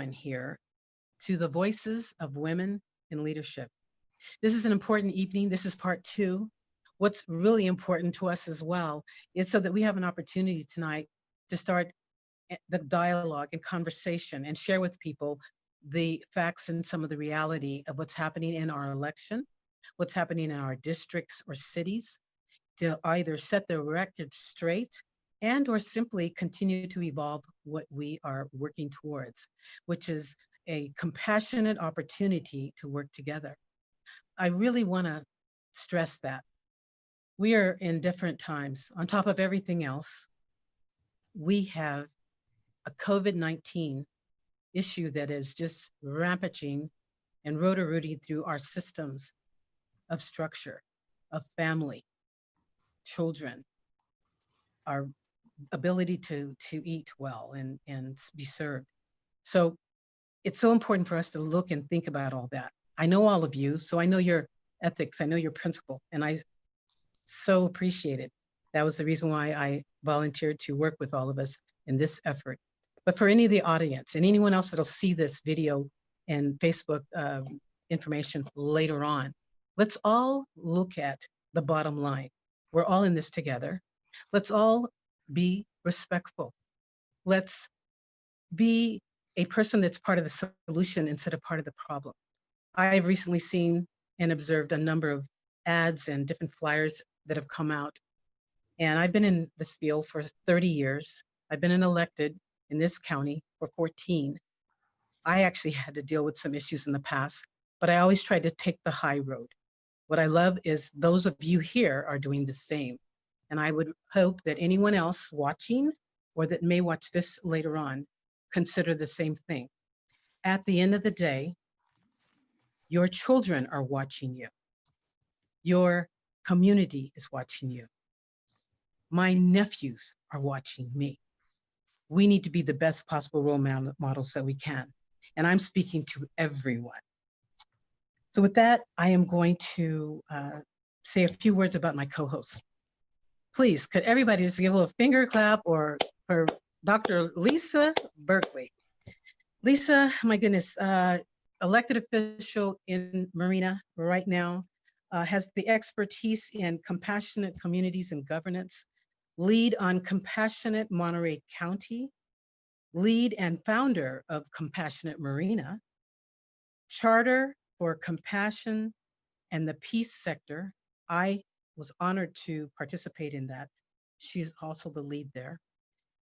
on here to the voices of women in leadership. This is an important evening. This is part 2. What's really important to us as well is so that we have an opportunity tonight to start the dialogue and conversation and share with people the facts and some of the reality of what's happening in our election, what's happening in our districts or cities, to either set the record straight and or simply continue to evolve what we are working towards, which is a compassionate opportunity to work together. I really want to stress that. We are in different times. On top of everything else, we have a COVID-19 issue that is just rampaging and rotor-rooting through our systems of structure, of family, children, our ability to eat well and be served. So it's so important for us to look and think about all that. I know all of you, so I know your ethics, I know your principle, and I so appreciate it. That was the reason why I volunteered to work with all of us in this effort. But for any of the audience and anyone else that'll see this video and Facebook information later on, let's all look at the bottom line. We're all in this together. Let's all be respectful. Let's be a person that's part of the solution instead of part of the problem. I've recently seen and observed a number of ads and different flyers that have come out. And I've been in this field for 30 years. I've been elected in this county for 14. I actually had to deal with some issues in the past, but I always tried to take the high road. What I love is those of you here are doing the same. And I would hope that anyone else watching or that may watch this later on consider the same thing. At the end of the day, your children are watching you. Your community is watching you. My nephews are watching me. We need to be the best possible role models that we can. And I'm speaking to everyone. So with that, I am going to say a few words about my co-host. Please, could everybody just give a little finger clap or for Dr. Lisa Berkley. Lisa, my goodness, elected official in Marina right now, has the expertise in compassionate communities and governance, lead on Compassionate Monterey County, lead and founder of Compassionate Marina, charter for compassion and the peace sector. I was honored to participate in that. She's also the lead there.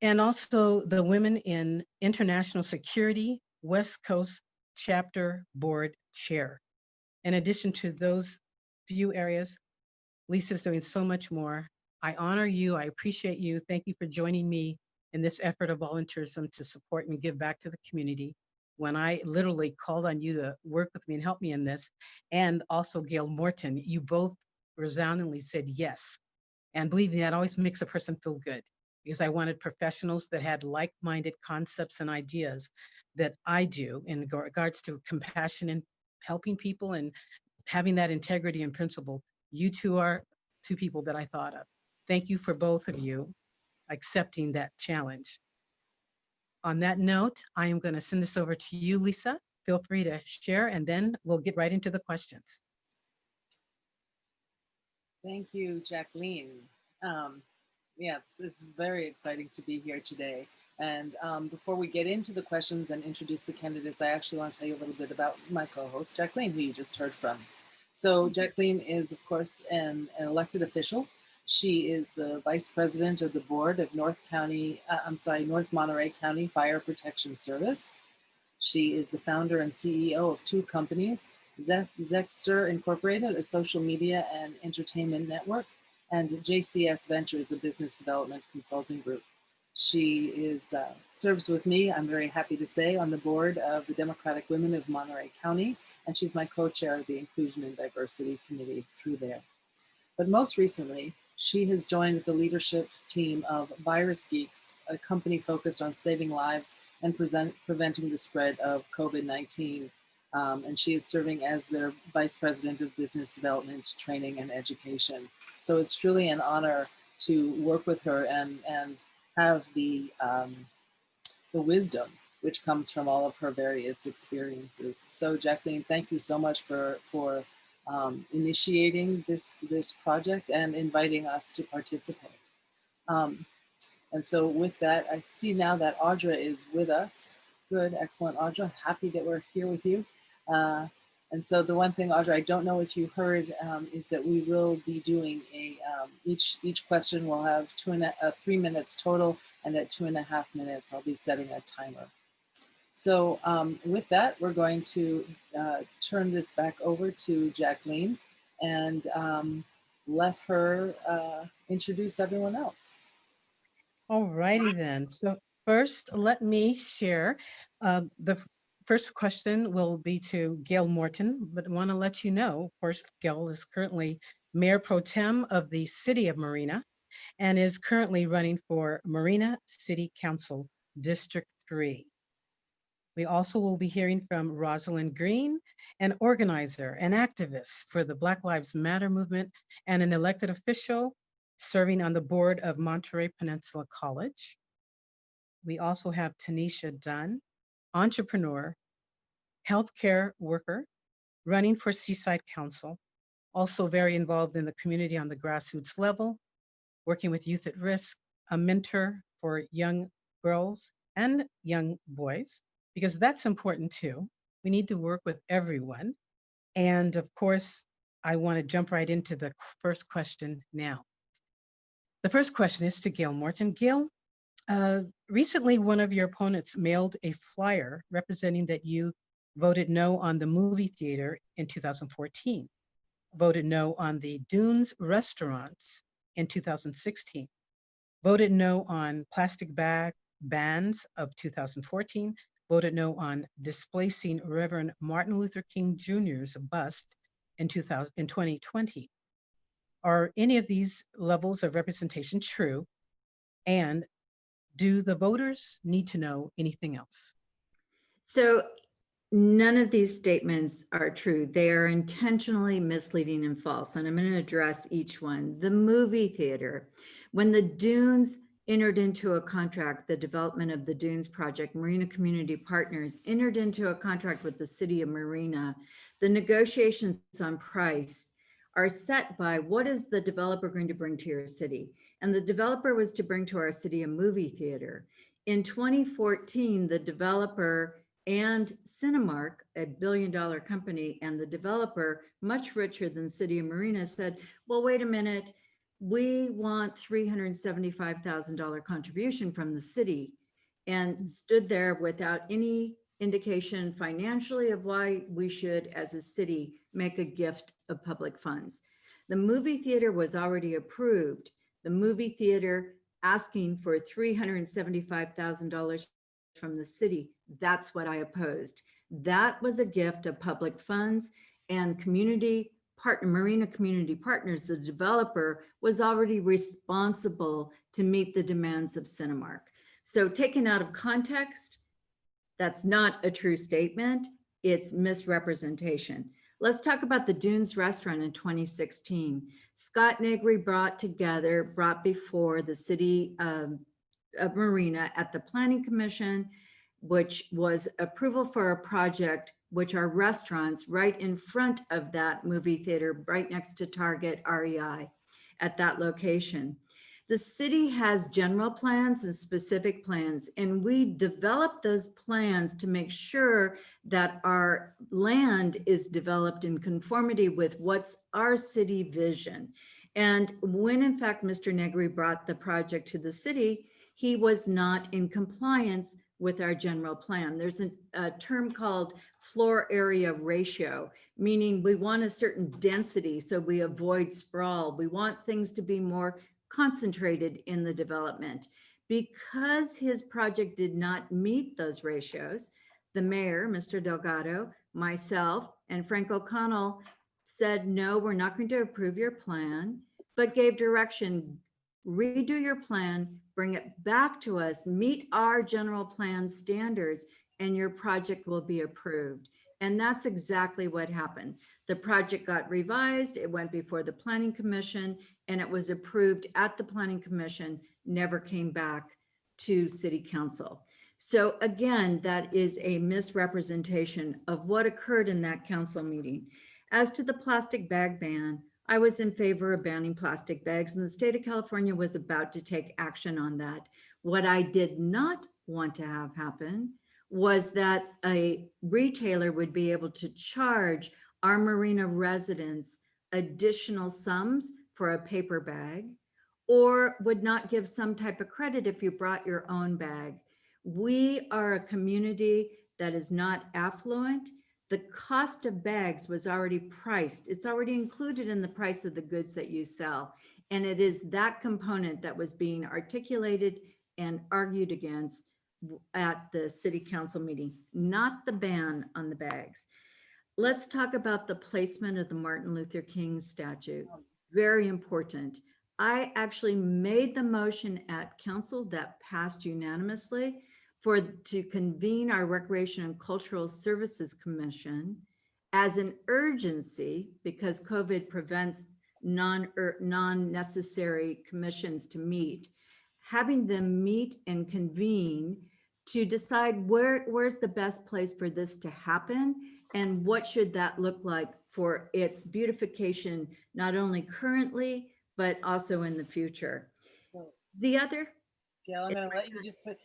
And also the Women in International Security West Coast Chapter Board Chair. In addition to those few areas, Lisa's doing so much more. I honor you, I appreciate you. Thank you for joining me in this effort of volunteerism to support and give back to the community. When I literally called on you to work with me and help me in this, and also Gail Morton, you both resoundingly said yes. And believe me, that always makes a person feel good, because I wanted professionals that had like-minded concepts and ideas that I do in regards to compassion and helping people and having that integrity and principle. You two are two people that I thought of. Thank you for both of you accepting that challenge. On that note, I am going to send this over to you, Lisa. Feel free to share, and then we'll get right into the questions. Thank you, Jacqueline. Yeah, this is very exciting to be here today. And before we get into the questions and introduce the candidates, I actually want to tell you a little bit about my co-host, Jacqueline, who you just heard from. So Jacqueline is, of course, an elected official. She is the vice president of the board of North Monterey County Fire Protection Service. She is the founder and CEO of two companies, Zexter Incorporated, a social media and entertainment network, and JCS Ventures, a business development consulting group. She serves with me, I'm very happy to say, on the board of the Democratic Women of Monterey County, and she's my co-chair of the Inclusion and Diversity Committee through there. But most recently, she has joined the leadership team of Virus Geeks, a company focused on saving lives and preventing the spread of COVID-19. And she is serving as their Vice President of Business Development, Training, and Education. So it's truly an honor to work with her and have the wisdom, which comes from all of her various experiences. So Jacqueline, thank you so much for initiating this project and inviting us to participate. And so with that, I see now that Audra is with us. Good, excellent, Audra. Happy that we're here with you. And so the one thing, Audra, I don't know if you heard, is that we will be doing each question will have 3 minutes total, and at 2.5 minutes, I'll be setting a timer. So with that, we're going to turn this back over to Jacqueline and let her introduce everyone else. All righty then. So first, let me share. The first question will be to Gail Morton, but I want to let you know, of course, Gail is currently Mayor Pro Tem of the City of Marina and is currently running for Marina City Council District 3. We also will be hearing from Rosalyn Green, an organizer and activist for the Black Lives Matter movement and an elected official serving on the board of Monterey Peninsula College. We also have Tinisha Dunn, entrepreneur, healthcare worker, running for Seaside Council, also very involved in the community on the grassroots level, working with youth at risk, a mentor for young girls and young boys, because that's important too. We need to work with everyone. And of course, I want to jump right into the first question now. The first question is to Gail Morton. Gail, recently one of your opponents mailed a flyer representing that you voted no on the movie theater in 2014, voted no on the Dunes restaurants in 2016, voted no on plastic bag bans of 2014, voted no on displacing Reverend Martin Luther King Jr.'s bust in 2020. Are any of these levels of representation true? And do the voters need to know anything else? So none of these statements are true. They are intentionally misleading and false. And I'm going to address each one. The movie theater, when the Dunes entered into a contract, the development of the Dunes project, Marina Community Partners entered into a contract with the city of Marina. The negotiations on price are set by what is the developer going to bring to your city? And the developer was to bring to our city a movie theater. In 2014, the developer and Cinemark, a billion-dollar company, and the developer, much richer than City of Marina, said, well, wait a minute, we want $375,000 contribution from the city, and stood there without any indication financially of why we should, as a city, make a gift of public funds. The movie theater was already approved. The movie theater asking for $375,000 from the city, that's what I opposed. That was a gift of public funds, and Marina Community Partners, the developer, was already responsible to meet the demands of Cinemark. So taken out of context, that's not a true statement, it's misrepresentation. Let's talk about the Dunes restaurant in 2016. Scott Negri brought before the city of Marina at the Planning Commission, which was approval for a project, which are restaurants right in front of that movie theater, right next to Target REI at that location. The city has general plans and specific plans, and we develop those plans to make sure that our land is developed in conformity with what's our city vision. And when in fact Mr. Negri brought the project to the city, he was not in compliance with our general plan. There's a term called floor area ratio, meaning we want a certain density so we avoid sprawl. We want things to be more concentrated in the development. Because his project did not meet those ratios, the mayor, Mr. Delgado, myself, and Frank O'Connell said, no, we're not going to approve your plan, but gave direction, redo your plan, bring it back to us, meet our general plan standards, and your project will be approved. And that's exactly what happened. The project got revised, it went before the Planning Commission, and it was approved at the Planning Commission, never came back to City Council. So again, that is a misrepresentation of what occurred in that council meeting. As to the plastic bag ban, I was in favor of banning plastic bags, and the state of California was about to take action on that. What I did not want to have happen was that a retailer would be able to charge our Marina residents additional sums for a paper bag, or would not give some type of credit if you brought your own bag. We are a community that is not affluent. The cost of bags was already priced. It's already included in the price of the goods that you sell. And it is that component that was being articulated and argued against at the city council meeting, not the ban on the bags. Let's talk about the placement of the Martin Luther King statue. Very important. I actually made the motion at council that passed unanimously to convene our Recreation and Cultural Services Commission as an urgency, because COVID prevents non-necessary commissions to meet, having them meet and convene to decide where's the best place for this to happen and what should that look like for its beautification, not only currently, but also in the future. So, The other, Gail, I'm going to let you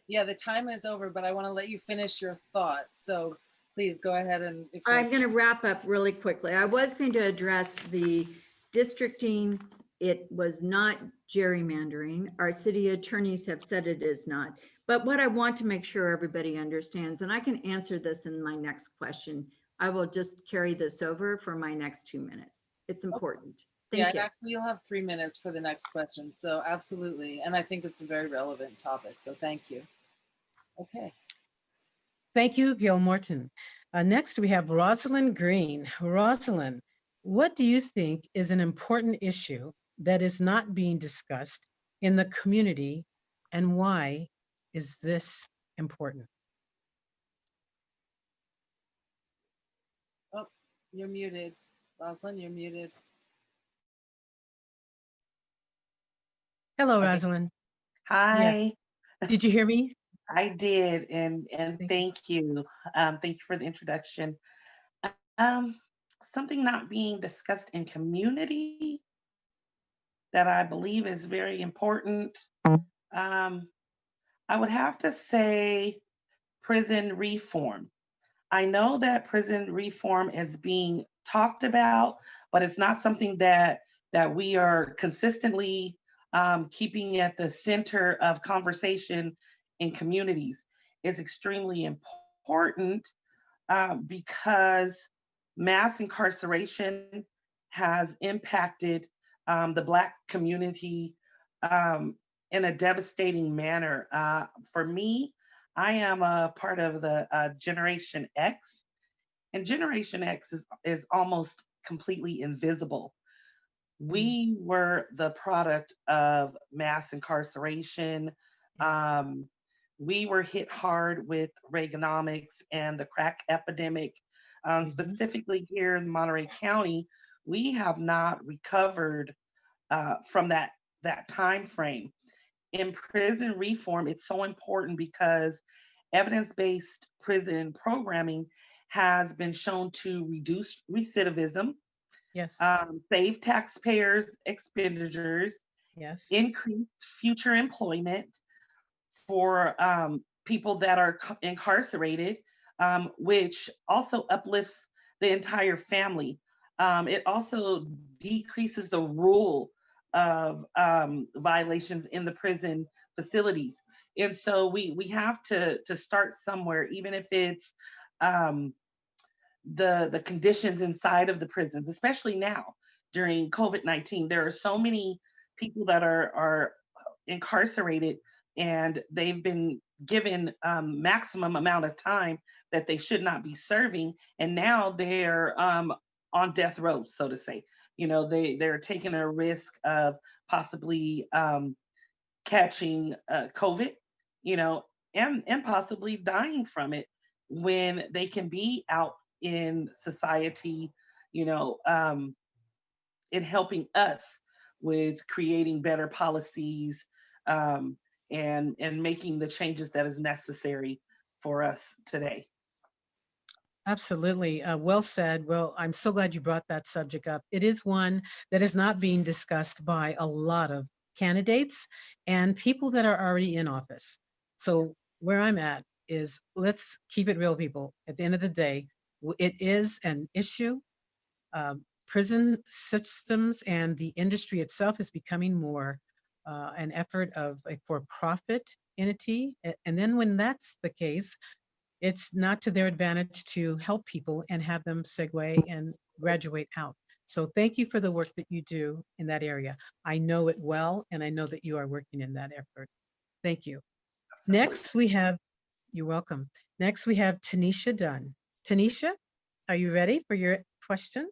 yeah, the time is over, but I want to let you finish your thought. So please go ahead and. I'm going to wrap up really quickly. I was going to address the districting. It was not gerrymandering. Our city attorneys have said it is not. But what I want to make sure everybody understands, and I can answer this in my next question, I will just carry this over for my next 2 minutes. It's important. Thank you. Actually, you'll have 3 minutes for the next question. So absolutely. And I think it's a very relevant topic. So thank you. Okay. Thank you, Gail Morton. Next, we have Rosalyn Green. Rosalyn, what do you think is an important issue that is not being discussed in the community, and why is this important? Oh, you're muted. Rosalyn, you're muted. Hello, Okay. Rosalyn. Hi. Yes. Did you hear me? I did, and thank you. Thank you for the introduction. Um, Something not being discussed in community that I believe is very important. I would have to say prison reform. I know that prison reform is being talked about, but it's not something that we are consistently keeping at the center of conversation in communities. It's extremely important because mass incarceration has impacted the Black community in a devastating manner. For me, I am a part of the Generation X, and Generation X is almost completely invisible. We were the product of mass incarceration. We were hit hard with Reaganomics and the crack epidemic. Specifically here in Monterey County, we have not recovered from that time frame. In prison reform, it's so important because evidence-based prison programming has been shown to reduce recidivism, Yes. save taxpayers' expenditures, Yes. increase future employment for people that are incarcerated, which also uplifts the entire family. It also decreases the rule of violations in the prison facilities. And so we have to start somewhere, even if it's the conditions inside of the prisons, especially now during COVID-19. There are so many people that are incarcerated, and they've been given maximum amount of time that they should not be serving, and now they're on death row, so to say. You know, they're taking a risk of possibly catching COVID, you know, and possibly dying from it when they can be out in society, you know, in helping us with creating better policies, and making the changes that is necessary for us today. Absolutely. Well said. Well, I'm so glad you brought that subject up. It is one that is not being discussed by a lot of candidates and people that are already in office. So where I'm at is, let's keep it real, people. At the end of the day, it is an issue. Prison systems and the industry itself is becoming more an effort of a for-profit entity. And then when that's the case, it's not to their advantage to help people and have them segue and graduate out. So thank you for the work that you do in that area. I know it well, and I know that you are working in that effort. Thank you. Next we have, you're welcome. Next we have Tinisha Dunn. Tinisha, are you ready for your question?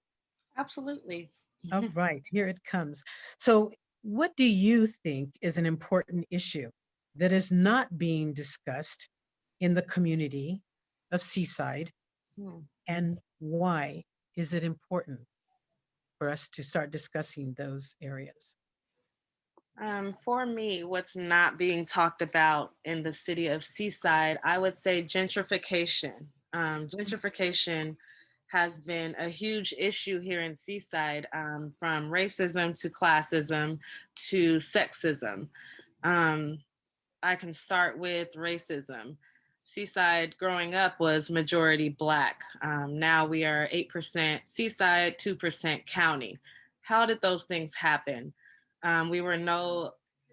Absolutely. All right, here it comes. So what do you think is an important issue that is not being discussed in the community of Seaside, and why is it important for us to start discussing those areas? For me, what's not being talked about in the city of Seaside, I would say gentrification. Gentrification has been a huge issue here in Seaside, from racism to classism to sexism. I can start with racism. Seaside growing up was majority Black. Now we are 8% Seaside, 2% county. How did those things happen? We were no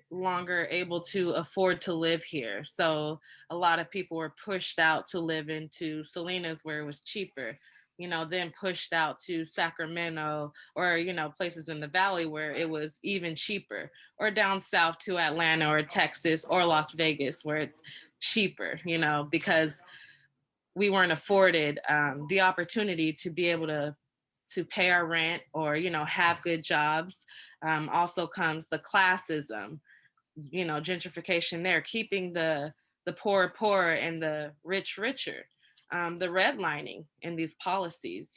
longer able to afford to live here. So a lot of people were pushed out to live into Salinas where it was cheaper, then pushed out to Sacramento or, places in the valley where it was even cheaper, or down south to Atlanta or Texas or Las Vegas where it's cheaper, because we weren't afforded the opportunity to be able to pay our rent or, have good jobs. Also comes the classism, gentrification there, keeping the poor poor and the rich richer. The redlining in these policies,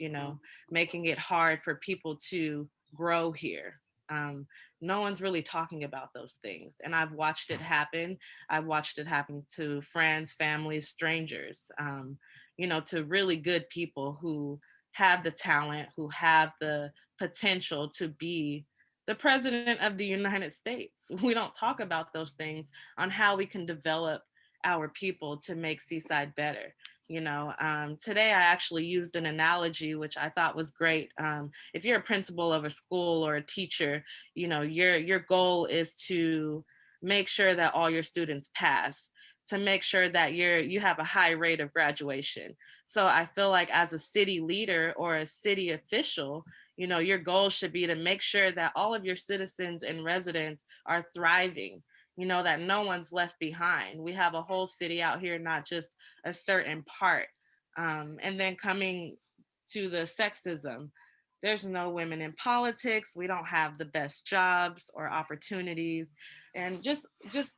making it hard for people to grow here. No one's really talking about those things. And I've watched it happen. I've watched it happen to friends, families, strangers, to really good people who have the talent, who have the potential to be the president of the United States. We don't talk about those things on how we can develop our people to make Seaside better. Today I actually used an analogy, which I thought was great. If you're a principal of a school or a teacher, your goal is to make sure that all your students pass, to make sure that you have a high rate of graduation. So I feel like as a city leader or a city official, your goal should be to make sure that all of your citizens and residents are thriving, that no one's left behind. We have a whole city out here, not just a certain part. And then coming to the sexism, there's no women in politics. We don't have the best jobs or opportunities, and just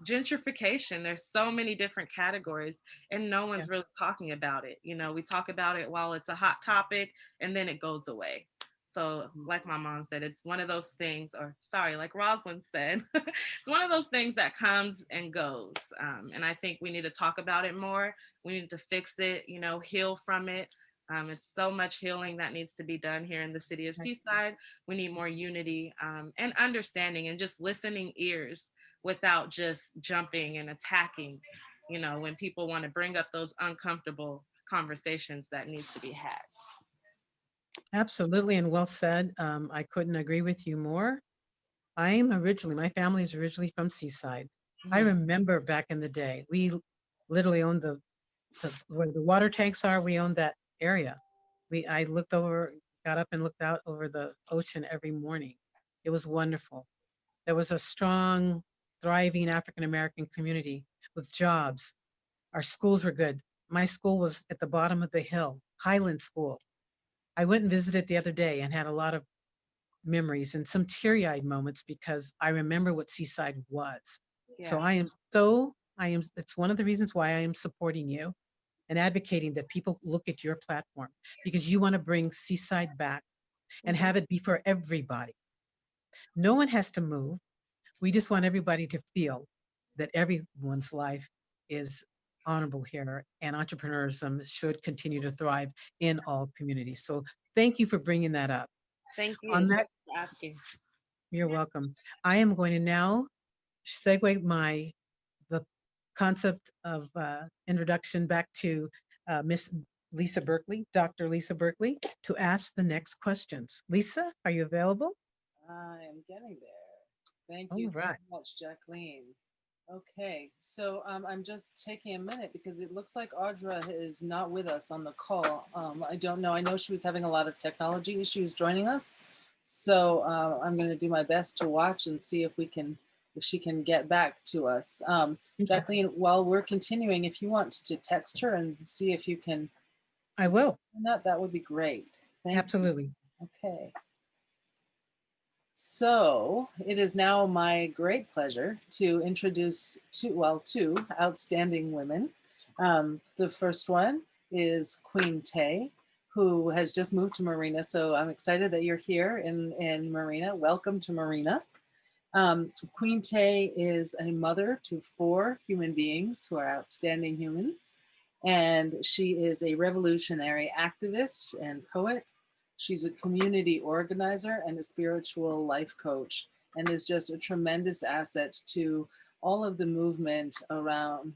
gentrification. There's so many different categories and no one's really talking about it. We talk about it while it's a hot topic and then it goes away. So like my mom said, it's one of those things, or sorry, like Rosalyn said, it's one of those things that comes and goes. And I think we need to talk about it more. We need to fix it, heal from it. It's so much healing that needs to be done here in the city of Seaside. We need more unity and understanding and just listening ears without just jumping and attacking, when people want to bring up those uncomfortable conversations that needs to be had. Absolutely, and well said. I couldn't agree with you more. My family is originally from Seaside. Mm-hmm. I remember back in the day, we literally owned where the water tanks are, we owned that area. I got up and looked out over the ocean every morning. It was wonderful. There was a strong, thriving African-American community with jobs. Our schools were good. My school was at the bottom of the hill, Highland School. I went and visited the other day and had a lot of memories and some teary-eyed moments because I remember what Seaside was. Yeah. So it's one of the reasons why I am supporting you and advocating that people look at your platform, because you want to bring Seaside back and have it be for everybody. No one has to move. We just want everybody to feel that everyone's life is honorable here, and entrepreneurism should continue to thrive in all communities. So thank you for bringing that up. Thank you On that, for asking. you're welcome. I am going to now segue the concept of introduction back to Miss Lisa Berkley, Dr. Lisa Berkley, to ask the next questions. Lisa, are you available? I am getting there. Thank All you right. very much, Jacqueline. Okay, so I'm just taking a minute because it looks like Audra is not with us on the call. I don't know. I know she was having a lot of technology issues joining us. So I'm going to do my best to watch and see if she can get back to us. Jacqueline, while we're continuing, if you want to text her and see if you can. I will. That would be great. Thank Absolutely. you. Okay. So it is now my great pleasure to introduce two outstanding women. The first one is Queen Tay, who has just moved to Marina. So I'm excited that you're here in Marina. Welcome to Marina. Queen Tay is a mother to 4 human beings who are outstanding humans. And she is a revolutionary activist and poet. She's a community organizer and a spiritual life coach, and is just a tremendous asset to all of the movement around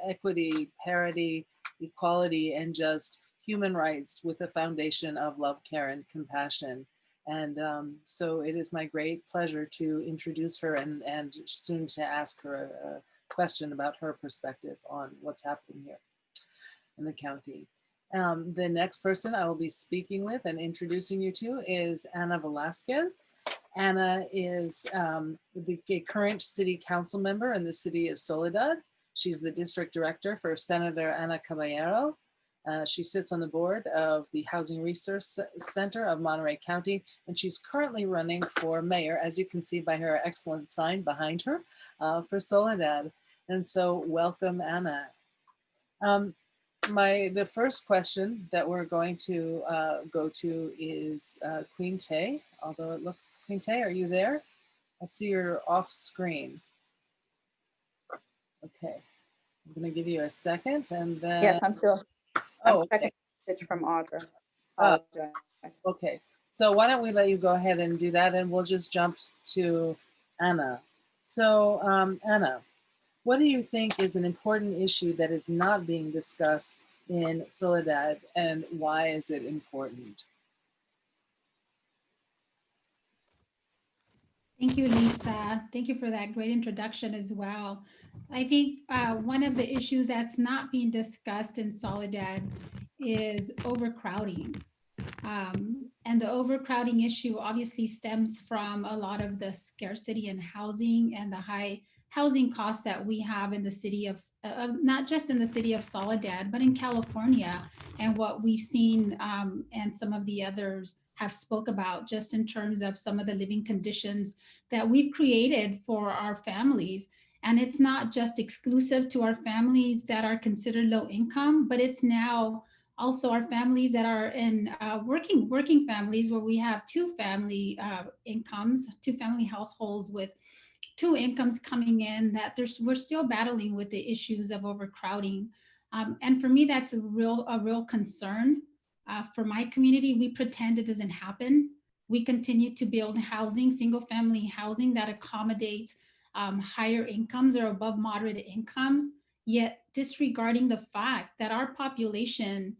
equity, parity, equality, and just human rights with a foundation of love, care, and compassion. And so it is my great pleasure to introduce her and soon to ask her a question about her perspective on what's happening here in the county. The next person I will be speaking with and introducing you to is Ana Velasquez. Ana is the current city council member in the city of Soledad. She's the district director for Senator Ana Caballero. She sits on the board of the Housing Resource Center of Monterey County, and she's currently running for mayor, as you can see by her excellent sign behind her, for Soledad. And so welcome, Ana. The first question that we're going to go to is Queen Tay, although it looks, Queen Tay, are you there? I see you're off screen. Okay, I'm gonna give you a second and then. Yes, I'm still. Oh, I'm checking okay. a message from Audra. Oh, Apologize. okay, so why don't we let you go ahead and do that, and we'll just jump to Ana. So Ana, what do you think is an important issue that is not being discussed in Soledad, and why is it important? Thank you, Lisa. Thank you for that great introduction as well. I think one of the issues that's not being discussed in Soledad is overcrowding. And the overcrowding issue obviously stems from a lot of the scarcity in housing and the high housing costs that we have in the city of, not just in the city of Soledad, but in California, and what we've seen and some of the others have spoke about just in terms of some of the living conditions that we've created for our families. And it's not just exclusive to our families that are considered low income, but it's now also our families that are in working families where we have two family incomes, two family households with two incomes coming in, that we're still battling with the issues of overcrowding. And for me, that's a real concern. For my community, we pretend it doesn't happen. We continue to build housing, single family housing that accommodates higher incomes or above moderate incomes, yet disregarding the fact that our population,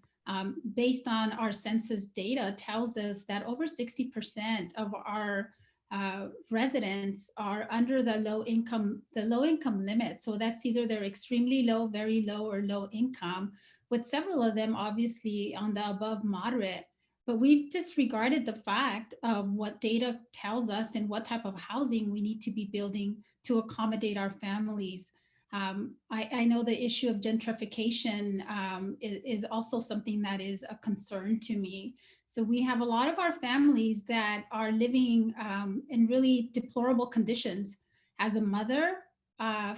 based on our census data, tells us that over 60% of our residents are under the low income limit. So that's either they're extremely low, very low, or low income, with several of them obviously on the above moderate. But we've disregarded the fact of what data tells us and what type of housing we need to be building to accommodate our families. I know the issue of gentrification is also something that is a concern to me. So we have a lot of our families that are living in really deplorable conditions. As a mother,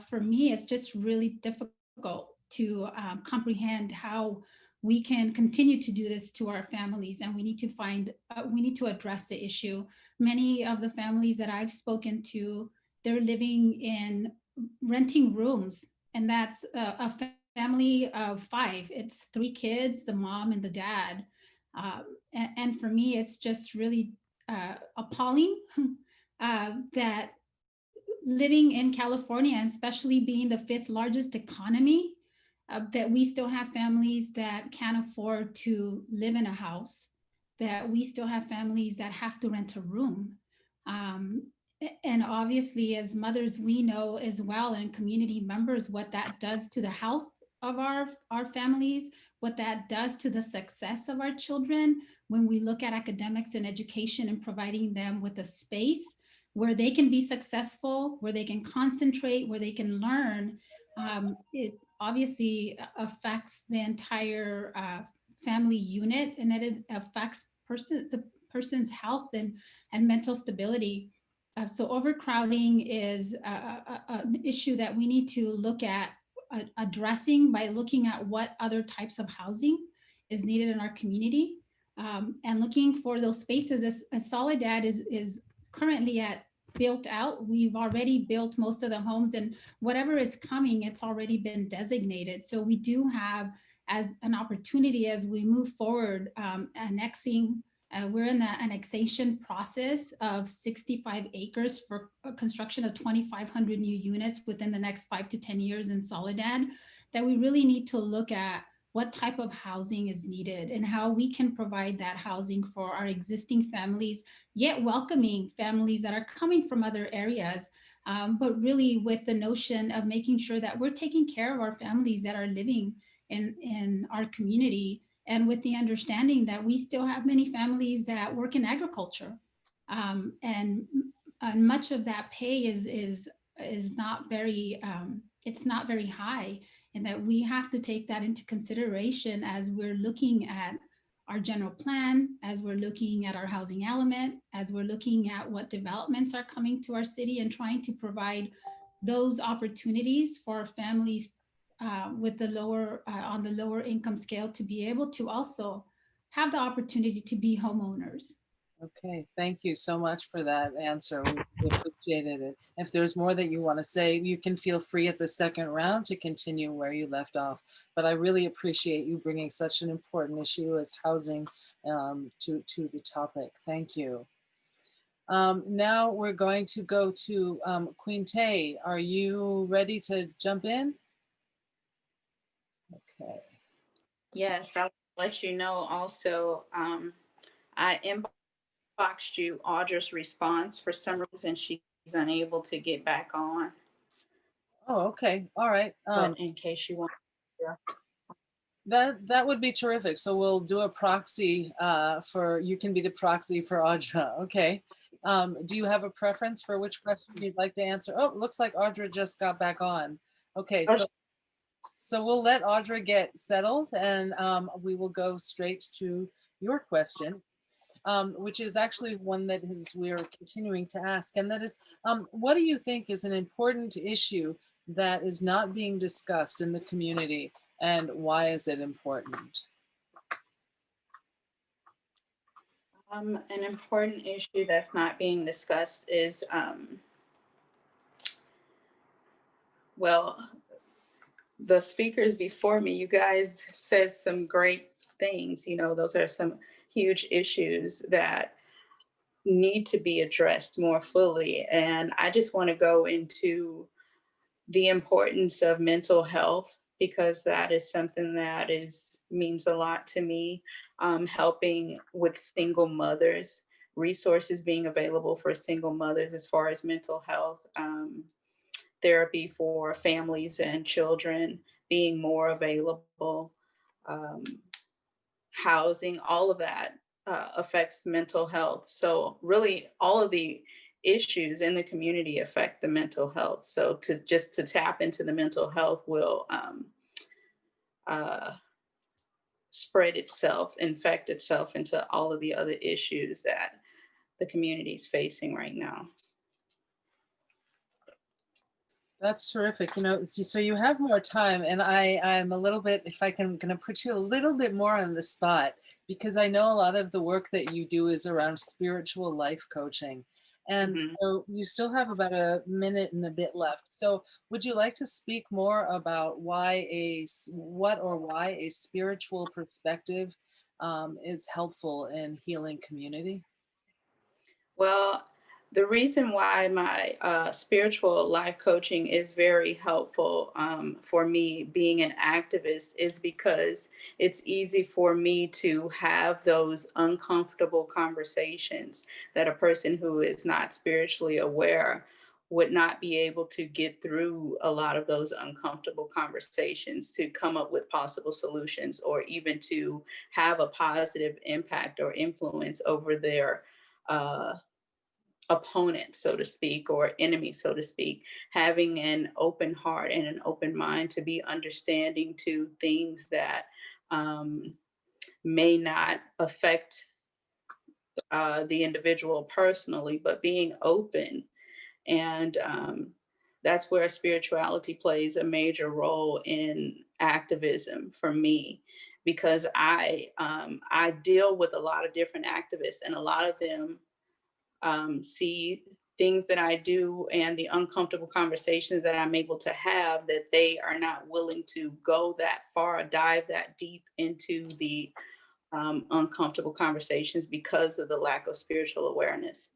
for me, it's just really difficult to comprehend how we can continue to do this to our families, and we need to address the issue. Many of the families that I've spoken to, they're living in renting rooms, and that's a family of 5. It's 3 kids, the mom and the dad. And for me, it's just really appalling that living in California, and especially being the 5th largest economy, that we still have families that can't afford to live in a house, that we still have families that have to rent a room. And obviously, as mothers, we know as well, and community members, what that does to the health of our families, what that does to the success of our children when we look at academics and education and providing them with a space where they can be successful, where they can concentrate, where they can learn. It obviously affects the entire family unit, and it affects the person's health and mental stability. So overcrowding is an issue that we need to look at addressing by looking at what other types of housing is needed in our community, and looking for those spaces. As Soledad is currently built out. We've already built most of the homes, and whatever is coming, it's already been designated. So we do have as an opportunity as we move forward, annexing. We're in the annexation process of 65 acres for construction of 2,500 new units within the next 5 to 10 years in Soledad, that we really need to look at what type of housing is needed and how we can provide that housing for our existing families, yet welcoming families that are coming from other areas, but really with the notion of making sure that we're taking care of our families that are living in our community, and with the understanding that we still have many families that work in agriculture, and much of that pay is not very it's not very high, and that we have to take that into consideration as we're looking at our general plan, as we're looking at our housing element, as we're looking at what developments are coming to our city, and trying to provide those opportunities for families with the lower on the lower income scale to be able to also have the opportunity to be homeowners. Okay, thank you so much for that answer. We appreciated it. If there's more that you want to say, you can feel free at the second round to continue where you left off. But I really appreciate you bringing such an important issue as housing to the topic. Thank you. Now we're going to go to Queen Tay. Are you ready to jump in? Okay. Yes, I'll let you know also. I inboxed you Audra's response. For some reason, she's unable to get back on. Oh, okay. All right. But in case you want. That would be terrific. So we'll do a proxy you can be the proxy for Audra. Okay. Do you have a preference for which question you'd like to answer? Oh, looks like Audra just got back on. Okay, so we'll let Audra get settled, and we will go straight to your question, which is actually one that we're continuing to ask, and that is, what do you think is an important issue that is not being discussed in the community, and why is it important? An important issue that's not being discussed is, well, the speakers before me, you guys said some great things. You know, those are some huge issues that need to be addressed more fully. And I just want to go into the importance of mental health, because that is something that means a lot to me. Helping with single mothers, resources being available for single mothers as far as mental health, therapy for families and children being more available, housing, all of that affects mental health. So really all of the issues in the community affect the mental health. So to tap into the mental health will spread itself, infect itself into all of the other issues that the community is facing right now. That's terrific. You know, so you have more time, and I'm a little bit, if I can, going to put you a little bit more on the spot, because I know a lot of the work that you do is around spiritual life coaching. And so you still have about a minute and a bit left. So would you like to speak more about why a spiritual perspective is helpful in healing community? Well, the reason why my spiritual life coaching is very helpful for me being an activist is because it's easy for me to have those uncomfortable conversations that a person who is not spiritually aware would not be able to get through a lot of those uncomfortable conversations to come up with possible solutions or even to have a positive impact or influence over their opponent, so to speak, or enemy, so to speak, having an open heart and an open mind to be understanding to things that may not affect the individual personally, but being open. And that's where spirituality plays a major role in activism for me, because I deal with a lot of different activists, and a lot of them see things that I do and the uncomfortable conversations that I'm able to have, that they are not willing to go that far, dive that deep into the uncomfortable conversations because of the lack of spiritual awareness.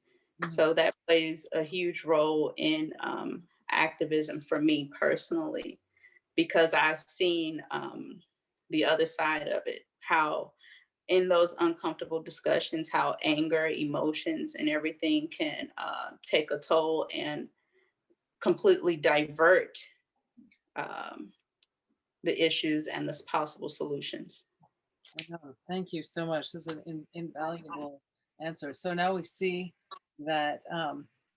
So that plays a huge role in activism for me personally, because I've seen the other side of it, how in those uncomfortable discussions, how anger, emotions, and everything can take a toll and completely divert the issues and the possible solutions. I know. Thank you so much. This is an invaluable answer. So now we see that,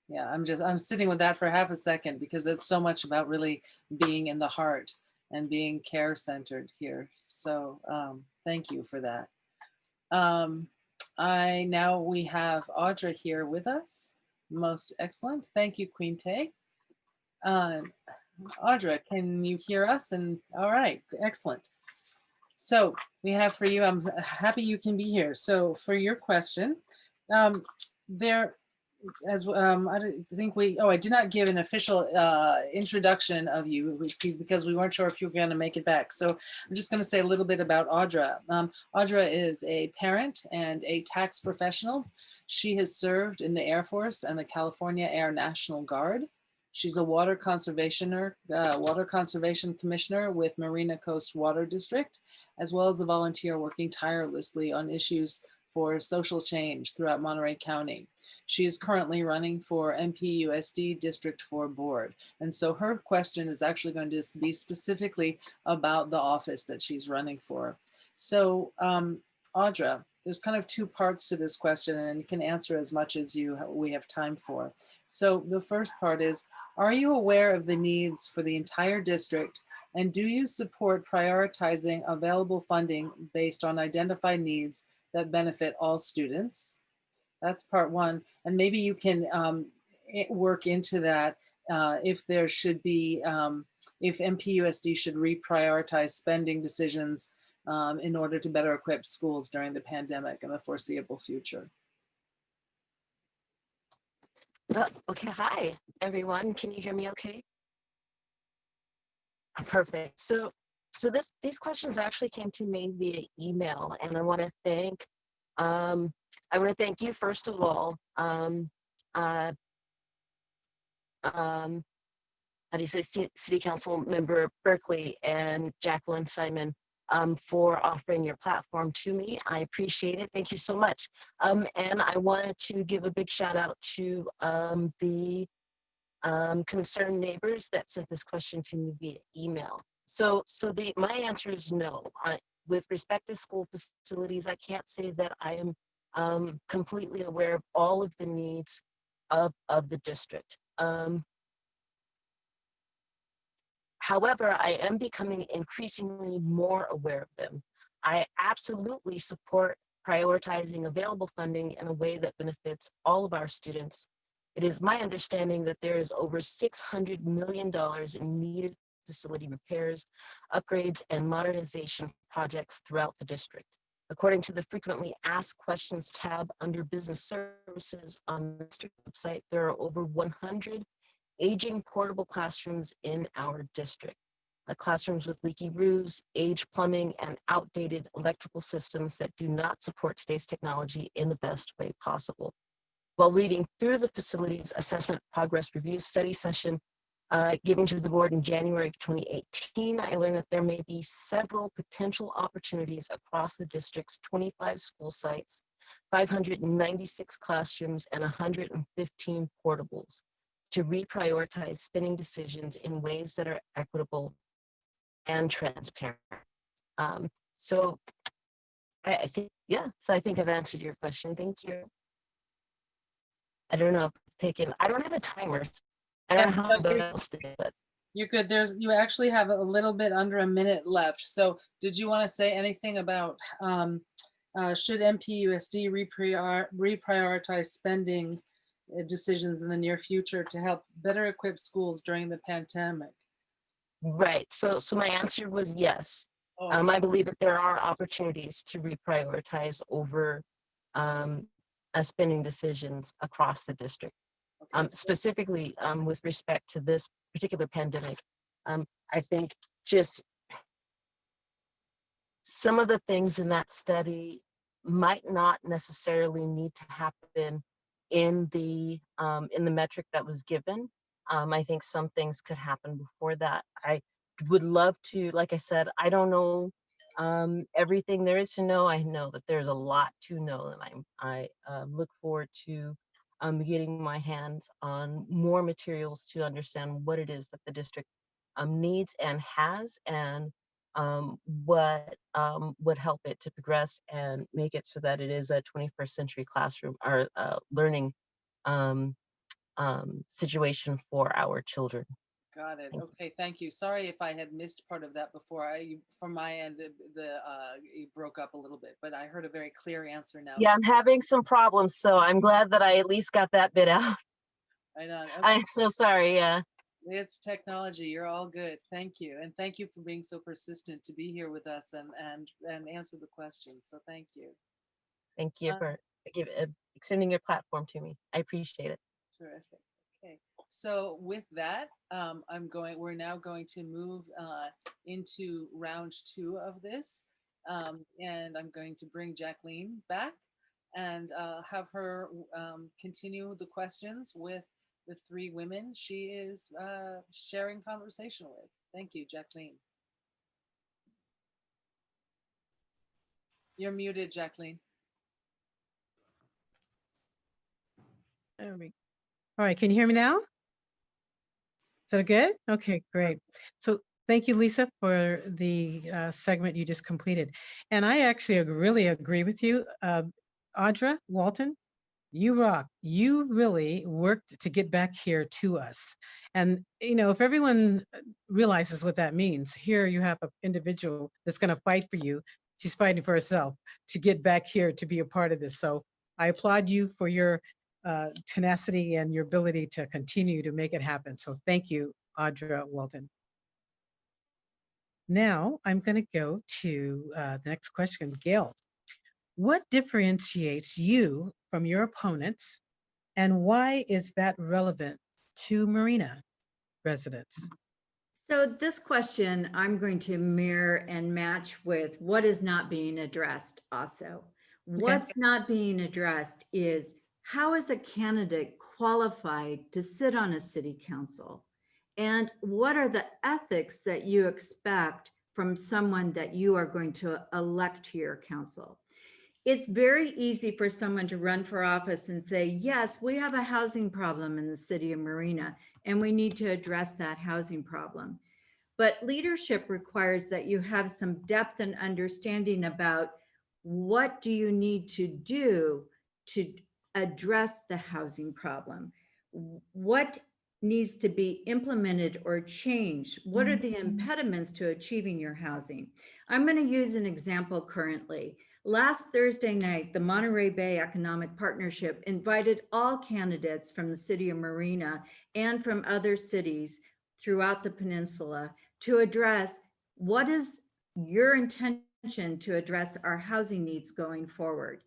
yeah, I'm sitting with that for half a second because it's so much about really being in the heart and being care-centered here. So thank you for that. Now we have Audra here with us. Most excellent. Thank you, Queen Tay. Audra, can you hear us? And all right, excellent. So we have for you, I'm happy you can be here. So for your question, I did not give an official introduction of you because we weren't sure if you were going to make it back. So I'm just going to say a little bit about Audra. Audra is a parent and a tax professional. She has served in the Air Force and the California Air National Guard. She's a water conservation commissioner with Marina Coast Water District, as well as a volunteer working tirelessly on issues for social change throughout Monterey County. She is currently running for MPUSD District 4 board. And so her question is actually going to be specifically about the office that she's running for. So Audra, there's kind of two parts to this question, and you can answer as much as we have time for. So the first part is, are you aware of the needs for the entire district, and do you support prioritizing available funding based on identified needs that benefit all students? That's part one. And maybe you can work into that if there should be, if MPUSD should reprioritize spending decisions in order to better equip schools during the pandemic and the foreseeable future. Okay, hi everyone. Can you hear me okay? Perfect. So these questions actually came to me via email, and I want to thank you first of all. How do you say, City Council Member Berkley and Jacqueline Simon for offering your platform to me. I appreciate it. Thank you so much. And I wanted to give a big shout out to the concerned neighbors that sent this question to me via email. So my answer is no. With respect to school facilities, I can't say that I am completely aware of all of the needs of the district. However, I am becoming increasingly more aware of them. I absolutely support prioritizing available funding in a way that benefits all of our students. It is my understanding that there is over $600 million in needed facility repairs, upgrades, and modernization projects throughout the district. According to the frequently asked questions tab under business services on the district website, there are over 100 aging portable classrooms in our district. Classrooms with leaky roofs, aged plumbing, and outdated electrical systems that do not support today's technology in the best way possible. While reading through the facilities assessment progress review study session given to the board in January of 2018, I learned that there may be several potential opportunities across the district's 25 school sites, 596 classrooms, and 115 portables to reprioritize spending decisions in ways that are equitable and transparent. So I think, yeah, so I think I've answered your question. Thank you. I don't know if it's taken, I don't have a timer. I don't know how else to do it. You're good. You actually have a little bit under a minute left. So did you want to say anything about should MPUSD reprioritize spending decisions in the near future to help better equip schools during the pandemic? Right. So my answer was yes. Oh, I believe that there are opportunities to reprioritize over spending decisions across the district. okay. Specifically with respect to this particular pandemic, I think just some of the things in that study might not necessarily need to happen in the metric that was given. I think some things could happen before that. I would love to, like I said, I don't know everything there is to know. I know that there's a lot to know, and I look forward to getting my hands on more materials to understand what it is that the district needs and has, and what would help it to progress and make it so that it is a 21st century classroom or learning situation for our children. Got it. Okay, thank you. Sorry if I had missed part of that before. From my end, it broke up a little bit, but I heard a very clear answer now. Yeah, I'm having some problems, so I'm glad that I at least got that bit out. Right on. Okay. I'm so sorry. Yeah. It's technology. You're all good. Thank you, and thank you for being so persistent to be here with us and answer the questions. So thank you. Thank you for extending your platform to me. I appreciate it. Terrific. Okay. So with that, we're now going to move into round 2 of this. And I'm going to bring Jacqueline back and have her continue the questions with the 3 women she is sharing conversation with. Thank you, Jacqueline. You're muted, Jacqueline. There we go. All right, can you hear me now? Is that good? Okay, great. So thank you, Lisa, for the segment you just completed. And I actually really agree with you. Audra Walton, you rock. You really worked to get back here to us. And, you know, if everyone realizes what that means, here you have an individual that's going to fight for you. She's fighting for herself to get back here to be a part of this. So I applaud you for your tenacity and your ability to continue to make it happen. So thank you, Audra Walton. Now I'm going to go to the next question. Gail, what differentiates you from your opponents, and why is that relevant to Marina residents? So this question I'm going to mirror and match with what is not being addressed also. What's not being addressed is, how is a candidate qualified to sit on a city council? And what are the ethics that you expect from someone that you are going to elect to your council? It's very easy for someone to run for office and say, yes, we have a housing problem in the city of Marina, and we need to address that housing problem. But leadership requires that you have some depth and understanding about what do you need to do to address the housing problem. What needs to be implemented or changed? What are the impediments to achieving your housing? I'm going to use an example currently. Last Thursday night, the Monterey Bay Economic Partnership invited all candidates from the city of Marina and from other cities throughout the peninsula to address what is your intention to address our housing needs going forward.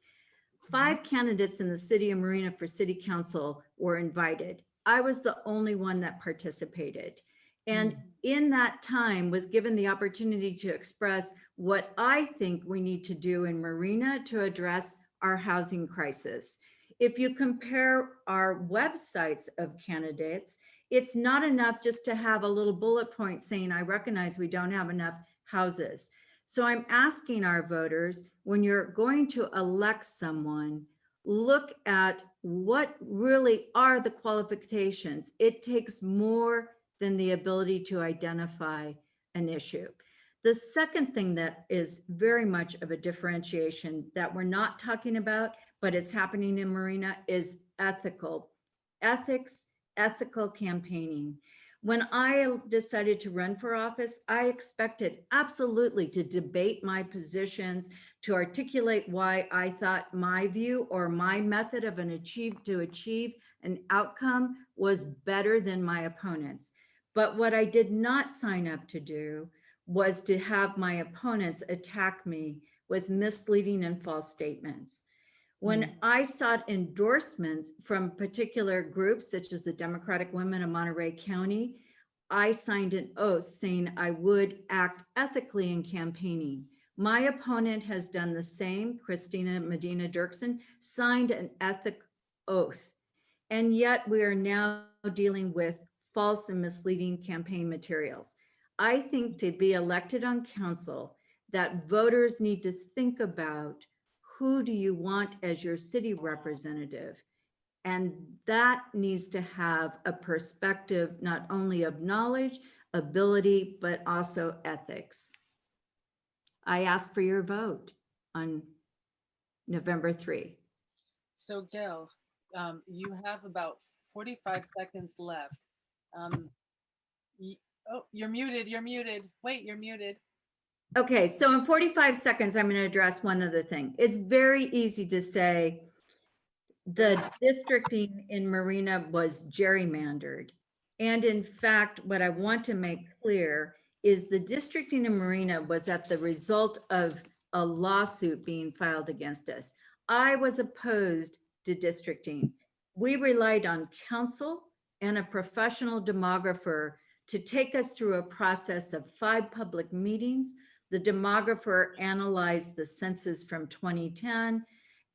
5 candidates in the city of Marina for city council were invited. I was the only one that participated. And in that time was given the opportunity to express what I think we need to do in Marina to address our housing crisis. If you compare our websites of candidates, it's not enough just to have a little bullet point saying, I recognize we don't have enough houses. So I'm asking our voters, when you're going to elect someone, look at what really are the qualifications. It takes more than the ability to identify an issue. The second thing that is very much of a differentiation that we're not talking about, but is happening in Marina, is ethical campaigning. When I decided to run for office, I expected absolutely to debate my positions, to articulate why I thought my view or my method of to achieve an outcome was better than my opponents. But what I did not sign up to do was to have my opponents attack me with misleading and false statements. When I sought endorsements from particular groups, such as the Democratic Women of Monterey County, I signed an oath saying I would act ethically in campaigning. My opponent has done the same. Christina Medina Dirksen signed an ethic oath. And yet we are now dealing with false and misleading campaign materials. I think to be elected on council, that voters need to think about, who do you want as your city representative? And that needs to have a perspective, not only of knowledge, ability, but also ethics. I ask for your vote on November 3. So Gail, you have about 45 seconds left. Oh, you're muted, Wait, you're muted. Okay, so in 45 seconds, I'm going to address one other thing. It's very easy to say the districting in Marina was gerrymandered. And in fact, what I want to make clear is the districting in Marina was at the result of a lawsuit being filed against us. I was opposed to districting. We relied on council and a professional demographer to take us through a process of 5 public meetings. The demographer analyzed the census from 2010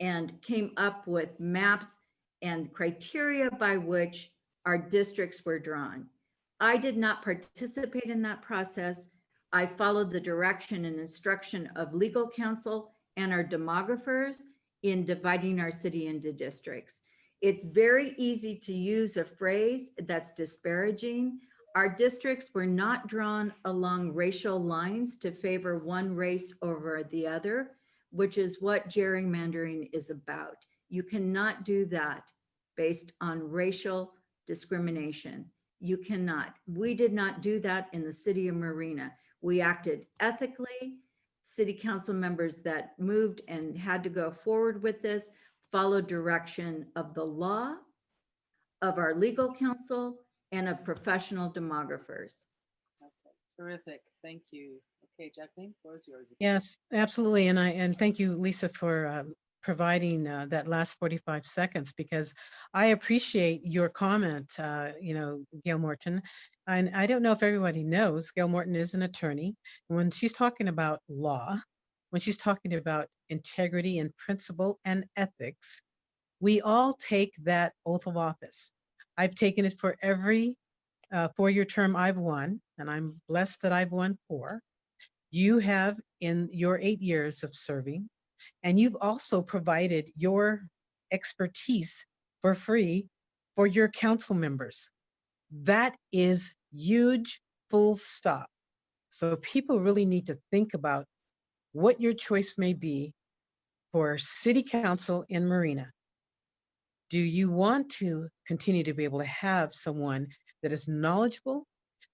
and came up with maps and criteria by which our districts were drawn. I did not participate in that process. I followed the direction and instruction of legal counsel and our demographers in dividing our city into districts. It's very easy to use a phrase that's disparaging. Our districts were not drawn along racial lines to favor one race over the other, which is what gerrymandering is about. You cannot do that based on racial discrimination. You cannot. We did not do that in the city of Marina. We acted ethically. City council members that moved and had to go forward with this followed direction of the law, of our legal counsel, and of professional demographers. Okay, terrific. Thank you. Okay, Jacqueline, floor is yours. Yes, absolutely. And thank you, Lisa, for providing that last 45 seconds, because I appreciate your comment, Gail Morton. And I don't know if everybody knows, Gail Morton is an attorney. When she's talking about law, when she's talking about integrity and principle and ethics, we all take that oath of office. I've taken it for every 4-year term I've won, and I'm blessed that I've won 4. You have in your 8 years of serving, and you've also provided your expertise for free for your council members. That is huge, full stop. So people really need to think about what your choice may be for city council in Marina. Do you want to continue to be able to have someone that is knowledgeable,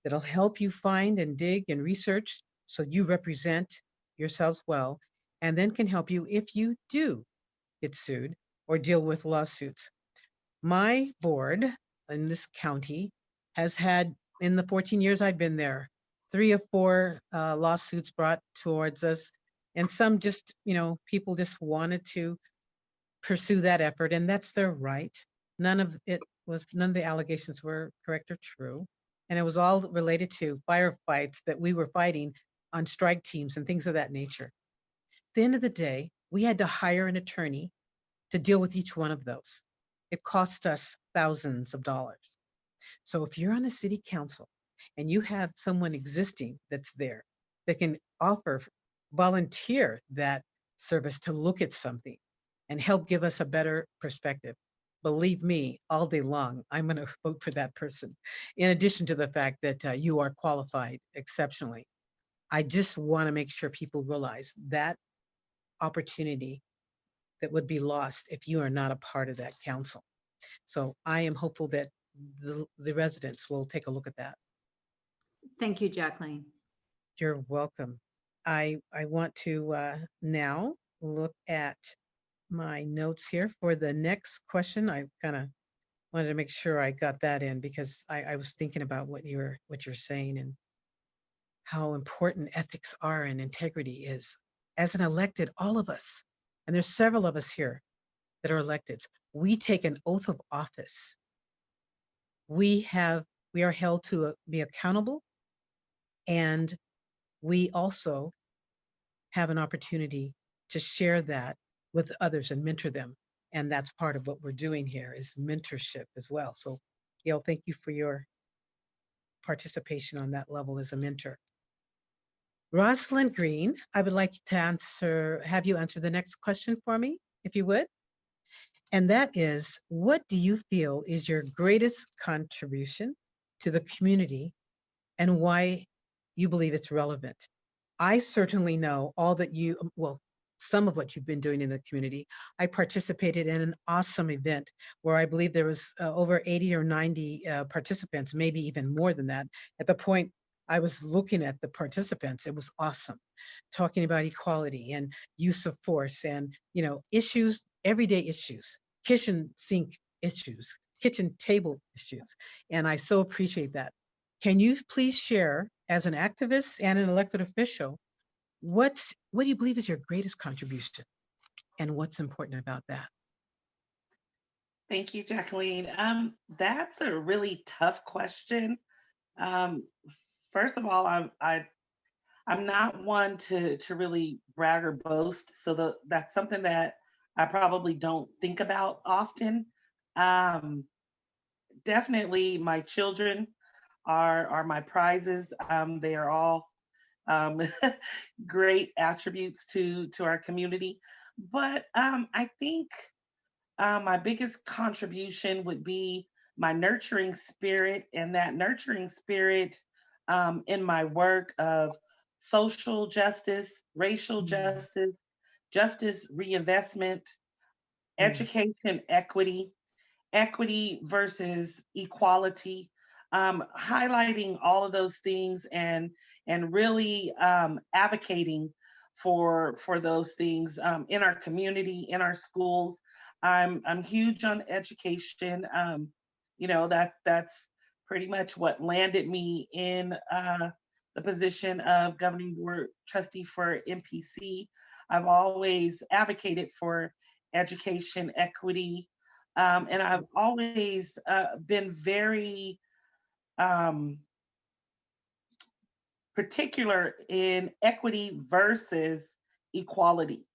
that'll help you find and dig and research so you represent yourselves well, and then can help you if you do get sued or deal with lawsuits? My board in this county has had, in the 14 years I've been there, 3 or 4 lawsuits brought towards us And some just, people just wanted to pursue that effort, and that's their right. None of the allegations were correct or true. And it was all related to firefights that we were fighting on strike teams and things of that nature. At the end of the day, we had to hire an attorney to deal with each one of those. It cost us thousands of dollars. So if you're on a city council and you have someone existing that's there that can volunteer that service to look at something and help give us a better perspective, believe me, all day long, I'm going to vote for that person. In addition to the fact that you are qualified exceptionally, I just want to make sure people realize that opportunity that would be lost if you are not a part of that council. So I am hopeful that the residents will take a look at that. Thank you, Jacqueline. You're welcome. I want to now look at my notes here for the next question. I kind of wanted to make sure I got that in because I was thinking about what you're saying and how important ethics are and integrity is. As an elected, all of us, and there's several of us here that are elected, we take an oath of office. We are held to be accountable, and we also have an opportunity to share that with others and mentor them. And that's part of what we're doing here is mentorship as well. So Gail, thank you for your participation on that level as a mentor. Rosalyn Green, I would like to have you answer the next question for me, if you would. And that is, what do you feel is your greatest contribution to the community and why you believe it's relevant? I certainly know some of what you've been doing in the community. I participated in an awesome event where I believe there was over 80 or 90 participants, maybe even more than that. At the point I was looking at the participants, it was awesome, talking about equality and use of force and, issues, everyday issues, kitchen sink issues, kitchen table issues. And I so appreciate that. Can you please share, as an activist and an elected official, what do you believe is your greatest contribution and what's important about that? Thank you, Jacqueline. That's a really tough question. First of all, I'm not one to really brag or boast, so that's something that I probably don't think about often. Definitely, my children are my prizes. They are all great attributes to our community. But I think my biggest contribution would be my nurturing spirit, and that nurturing spirit in my work of social justice, racial justice, justice reinvestment, education equity, equity versus equality, highlighting all of those things and really advocating for those things in our community, in our schools. I'm huge on education. That's pretty much what landed me in the position of governing board trustee for MPC. I've always advocated for education equity, and I've always been very particular in equity versus equality,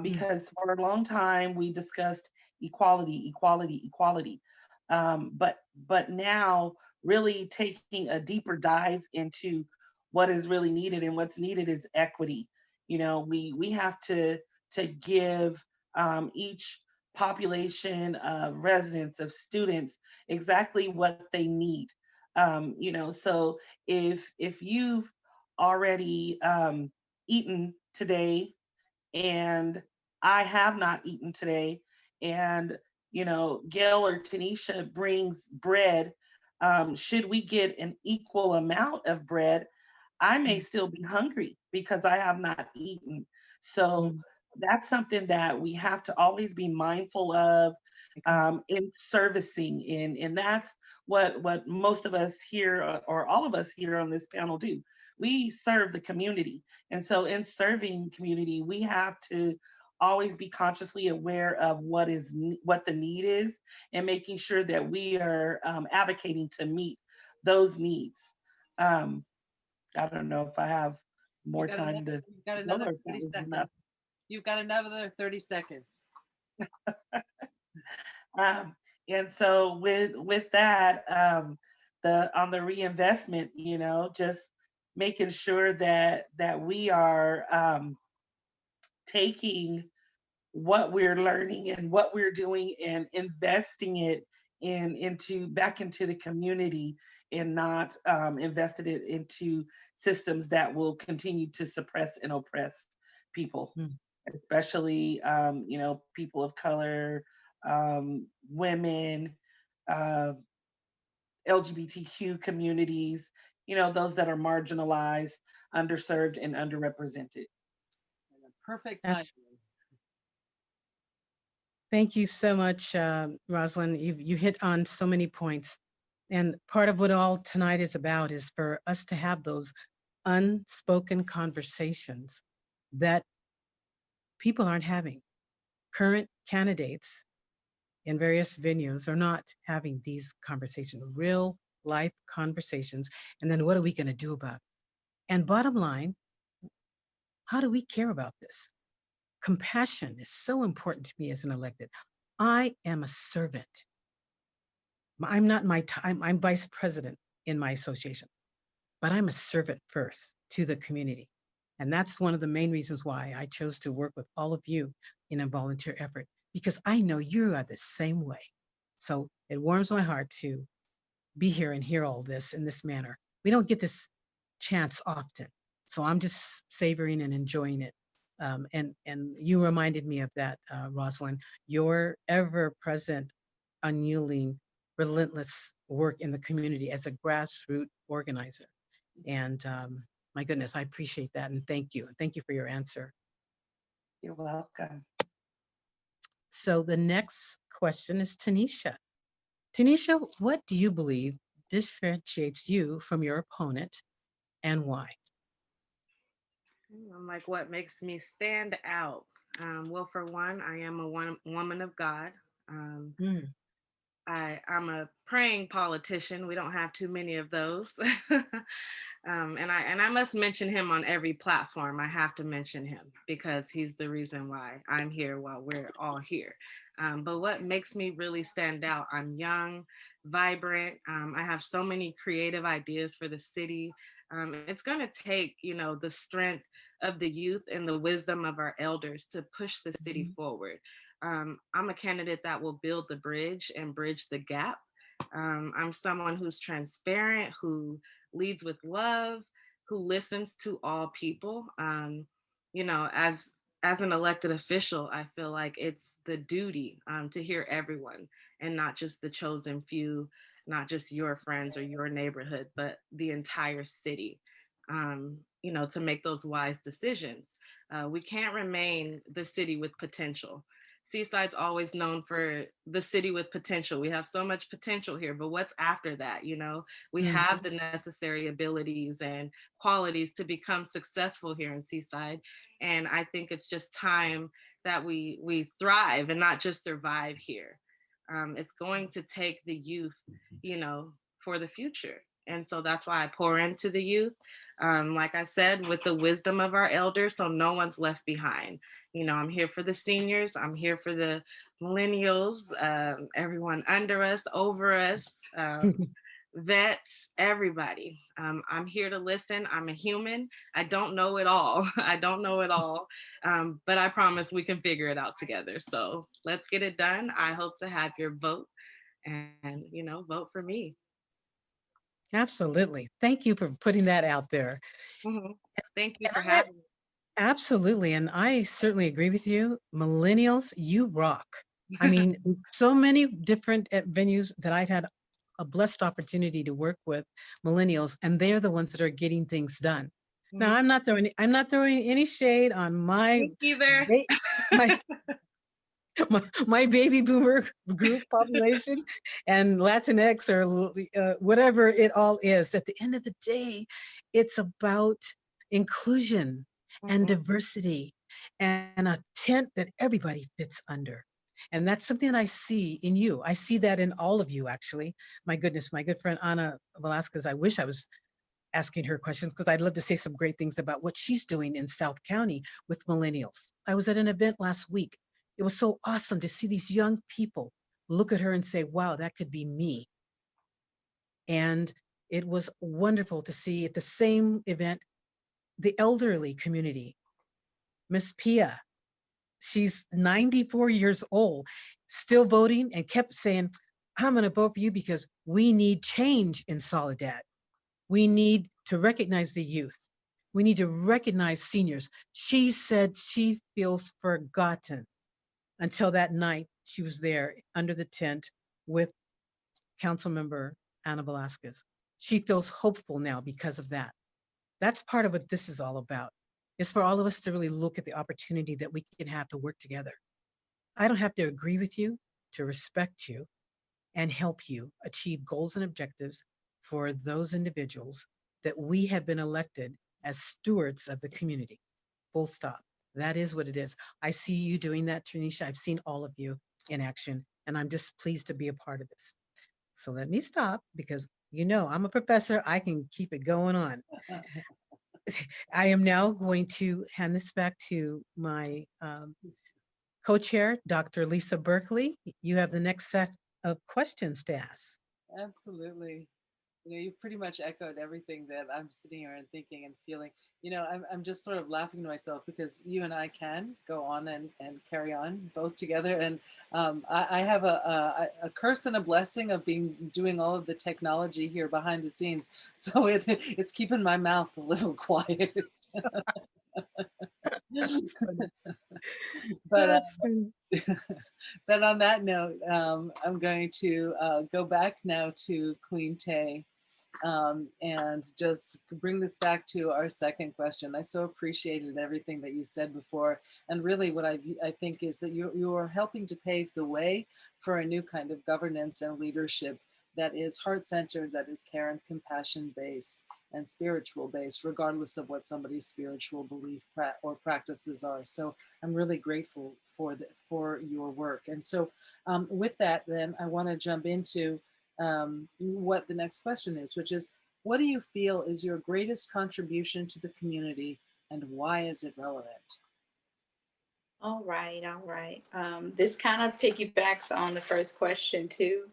because for a long time we discussed equality, equality, equality, but now really taking a deeper dive into what is really needed, and what's needed is equity. We have to give each population of residents, of students, exactly what they need. So if you've already eaten today and I have not eaten today, and Gail or Tinisha brings bread, should we get an equal amount of bread? I may still be hungry because I have not eaten. So that's something that we have to always be mindful of in servicing, and that's what most of us here, or all of us here on this panel, do. we serve the community. And so in serving community, we have to always be consciously aware of what the need is, and making sure that we are advocating to meet those needs. Um, I don't know if I have more time to. You've got another 30 seconds. You've got another 30 seconds. And so with that, on the reinvestment, you know, just making sure that we are taking what we're learning and what we're doing and investing it back into the community, and not invested it into systems that will continue to suppress and oppress people, especially you know, people of color, women, LGBTQ communities, you know, those that are marginalized, underserved, and underrepresented. Perfect time. Thank you so much, Rosalyn. You hit on so many points. And part of what all tonight is about is for us to have those unspoken conversations that people aren't having. Current candidates in various venues are not having these conversations, real life conversations. And then what are we going to do about it? And bottom line, how do we care about this? Compassion is so important to me as an elected. I am a servant. I'm not I'm vice president in my association, but I'm a servant first to the community. And that's one of the main reasons why I chose to work with all of you in a volunteer effort, because I know you are the same way. So it warms my heart to be here and hear all this in this manner. We don't get this chance often. So I'm just savoring and enjoying it. And you reminded me of that, Rosalyn, your ever-present, unyielding, relentless work in the community as a grassroots organizer. And my goodness, I appreciate that. And thank you. Thank you for your answer. You're welcome. So the next question is Tinisha. Tinisha, what do you believe differentiates you from your opponent, and why? I'm like, what makes me stand out? Well, for one, I am a woman of God. I'm a praying politician. We don't have too many of those. And I must mention him on every platform. I have to mention him because he's the reason why I'm here while we're all here. But what makes me really stand out, I'm young, vibrant. I have so many creative ideas for the city. It's going to take, you know, the strength of the youth and the wisdom of our elders to push the city forward. I'm a candidate that will build the bridge and bridge the gap. I'm someone who's transparent, who leads with love, who listens to all people. You know, as an elected official, I feel like it's the duty to hear everyone and not just the chosen few, not just your friends or your neighborhood, but the entire city, you know, to make those wise decisions. We can't remain the city with potential. Seaside's always known for the city with potential. We have so much potential here, but what's after that? You know, we have the necessary abilities and qualities to become successful here in Seaside. And I think it's just time that we thrive and not just survive here. It's going to take the youth, you know, for the future. And so that's why I pour into the youth, like I said, with the wisdom of our elders, so no one's left behind. You know, I'm here for the seniors, I'm here for the millennials, everyone under us, over us, vets, everybody. I'm here to listen. I'm a human. I don't know it all. I don't know it all, but I promise we can figure it out together. So let's get it done. I hope to have your vote and, you know, vote for me. Absolutely. Thank you for putting that out there. Thank you for having me. Absolutely. And I certainly agree with you. Millennials, you rock. I mean, so many different venues that I've had a blessed opportunity to work with millennials, and they're the ones that are getting things done. Now, I'm not throwing any shade on my, my baby boomer group population and Latinx or whatever it all is. At the end of the day, it's about inclusion and diversity and a tent that everybody fits under. And that's something that I see in you. I see that in all of you, actually. My goodness, my good friend, Ana Velasquez, I wish I was asking her questions because I'd love to say some great things about what she's doing in South County with millennials. I was at an event last week. It was so awesome to see these young people look at her and say, wow, that could be me. And it was wonderful to see at the same event, the elderly community. Miss Pia, she's 94 years old, still voting and kept saying, I'm going to vote for you because we need change in Soledad. We need to recognize the youth. We need to recognize seniors. She said she feels forgotten until that night she was there under the tent with Councilmember Ana Velasquez. She feels hopeful now because of that. That's part of what this is all about. It's for all of us to really look at the opportunity that we can have to work together. I don't have to agree with you, to respect you, and help you achieve goals and objectives for those individuals that we have been elected as stewards of the community. Full stop. That is what it is. I see you doing that, Tinisha. I've seen all of you in action, and I'm just pleased to be a part of this. So let me stop because you know I'm a professor. I can keep it going on. I am now going to hand this back to my co-chair, Dr. Lisa Berkley. You have the next set of questions to ask. Absolutely. You know, you've pretty much echoed everything that I'm sitting here and thinking and feeling. You know, I'm just sort of laughing to myself because you and I can go on and carry on both together. And I have a curse and a blessing of doing all of the technology here behind the scenes. So it's keeping my mouth a little quiet. But but on that note, I'm going to go back now to Queen Tay. And just bring this back to our second question. I so appreciated everything that you said before. And really what I think is that you are helping to pave the way for a new kind of governance and leadership that is heart-centered, that is care and compassion-based and spiritual-based, regardless of what somebody's spiritual belief or practices are. So I'm really grateful for your work. And so with that, then I want to jump into what the next question is, which is, what do you feel is your greatest contribution to the community and why is it relevant? All right. This kind of piggybacks on the first question too.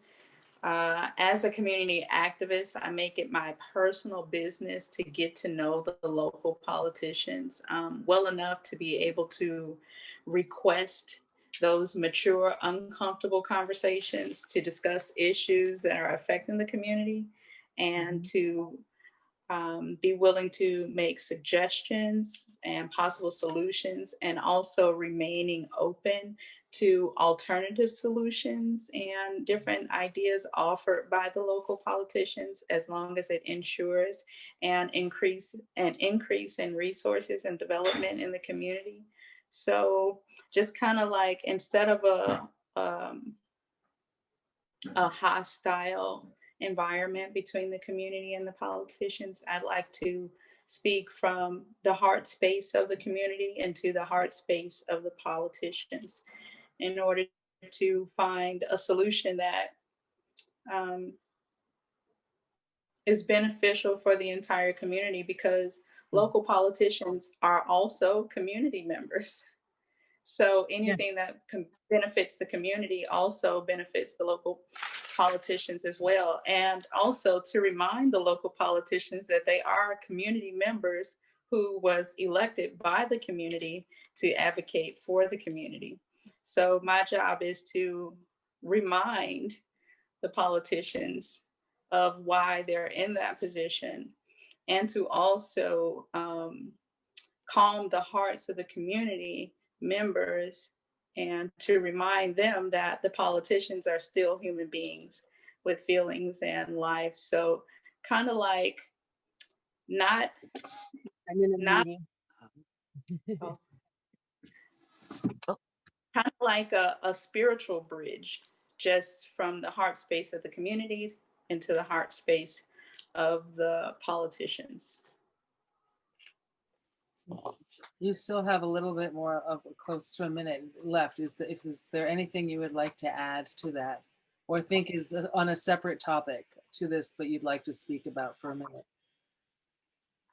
As a community activist, I make it my personal business to get to know the local politicians well enough to be able to request those mature, uncomfortable conversations to discuss issues that are affecting the community and to be willing to make suggestions and possible solutions, and also remaining open to alternative solutions and different ideas offered by the local politicians, as long as it ensures an increase in resources and development in the community. So just kind of like, instead of a hostile environment between the community and the politicians, I'd like to speak from the heart space of the community into the heart space of the politicians in order to find a solution that is beneficial for the entire community, because local politicians are also community members. So anything that benefits the community also benefits the local politicians as well. And also to remind the local politicians that they are community members who was elected by the community to advocate for the community. So my job is to remind the politicians of why they're in that position, and to also calm the hearts of the community members and to remind them that the politicians are still human beings with feelings and life. So kind of like not, I'm in a not meeting. oh. kind of like a spiritual bridge, just from the heart space of the community into the heart space of the politicians. You still have a little bit more of close to a minute left. Is there anything you would like to add to that, or think is on a separate topic to this, but you'd like to speak about for a minute?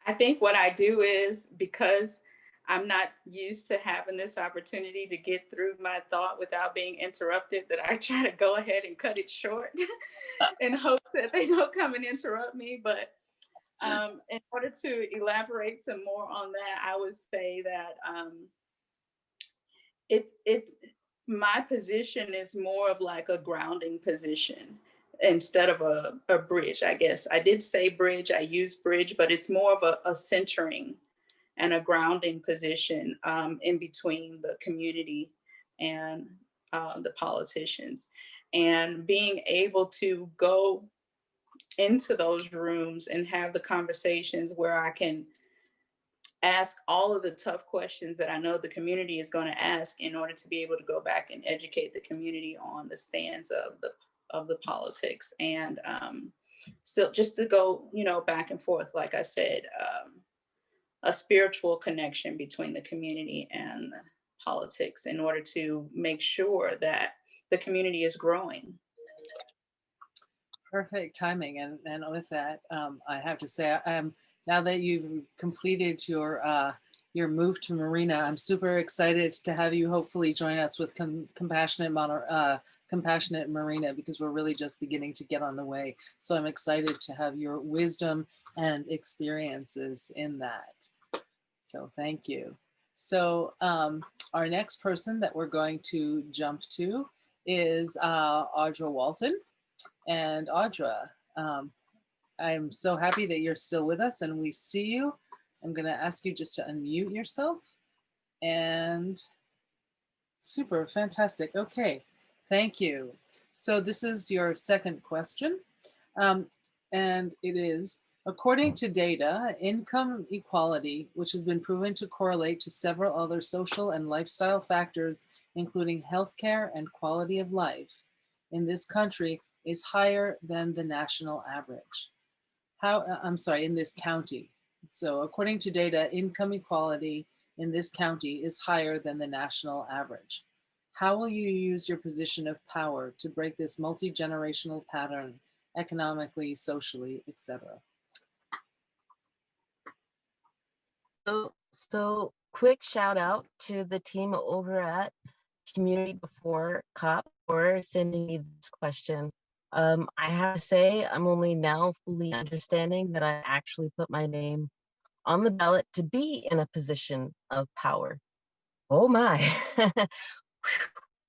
I think what I do is, because I'm not used to having this opportunity to get through my thought without being interrupted, that I try to go ahead and cut it short in hopes that they don't come and interrupt me. But in order to elaborate some more on that, I would say that my position is more of like a grounding position instead of a bridge, I guess. I did say bridge, I used bridge, but it's more of a centering and a grounding position in between the community and the politicians. And being able to go into those rooms and have the conversations where I can ask all of the tough questions that I know the community is going to ask in order to be able to go back and educate the community on the stands of the politics, and still just to go, back and forth, like I said, a spiritual connection between the community and the politics in order to make sure that the community is growing. Perfect timing. And with that, I have to say, now that you've completed your move to Marina, I'm super excited to have you hopefully join us with Compassionate Marina, because we're really just beginning to get on the way. So I'm excited to have your wisdom and experiences in that. So thank you. So our next person that we're going to jump to is Audra Walton. And Audra, I'm so happy that you're still with us and we see you. I'm going to ask you just to unmute yourself. And super, fantastic. Okay, thank you. So this is your second question. And it is, according to data, income equality, which has been proven to correlate to several other social and lifestyle factors, including healthcare and quality of life, in this country is higher than the national average. In this county. So according to data, income equality in this county is higher than the national average. How will you use your position of power to break this multi-generational pattern economically, socially, etc.? So quick shout out to the team over at Community Before COP for sending me this question. I have to say, I'm only now fully understanding that I actually put my name on the ballot to be in a position of power. Oh my,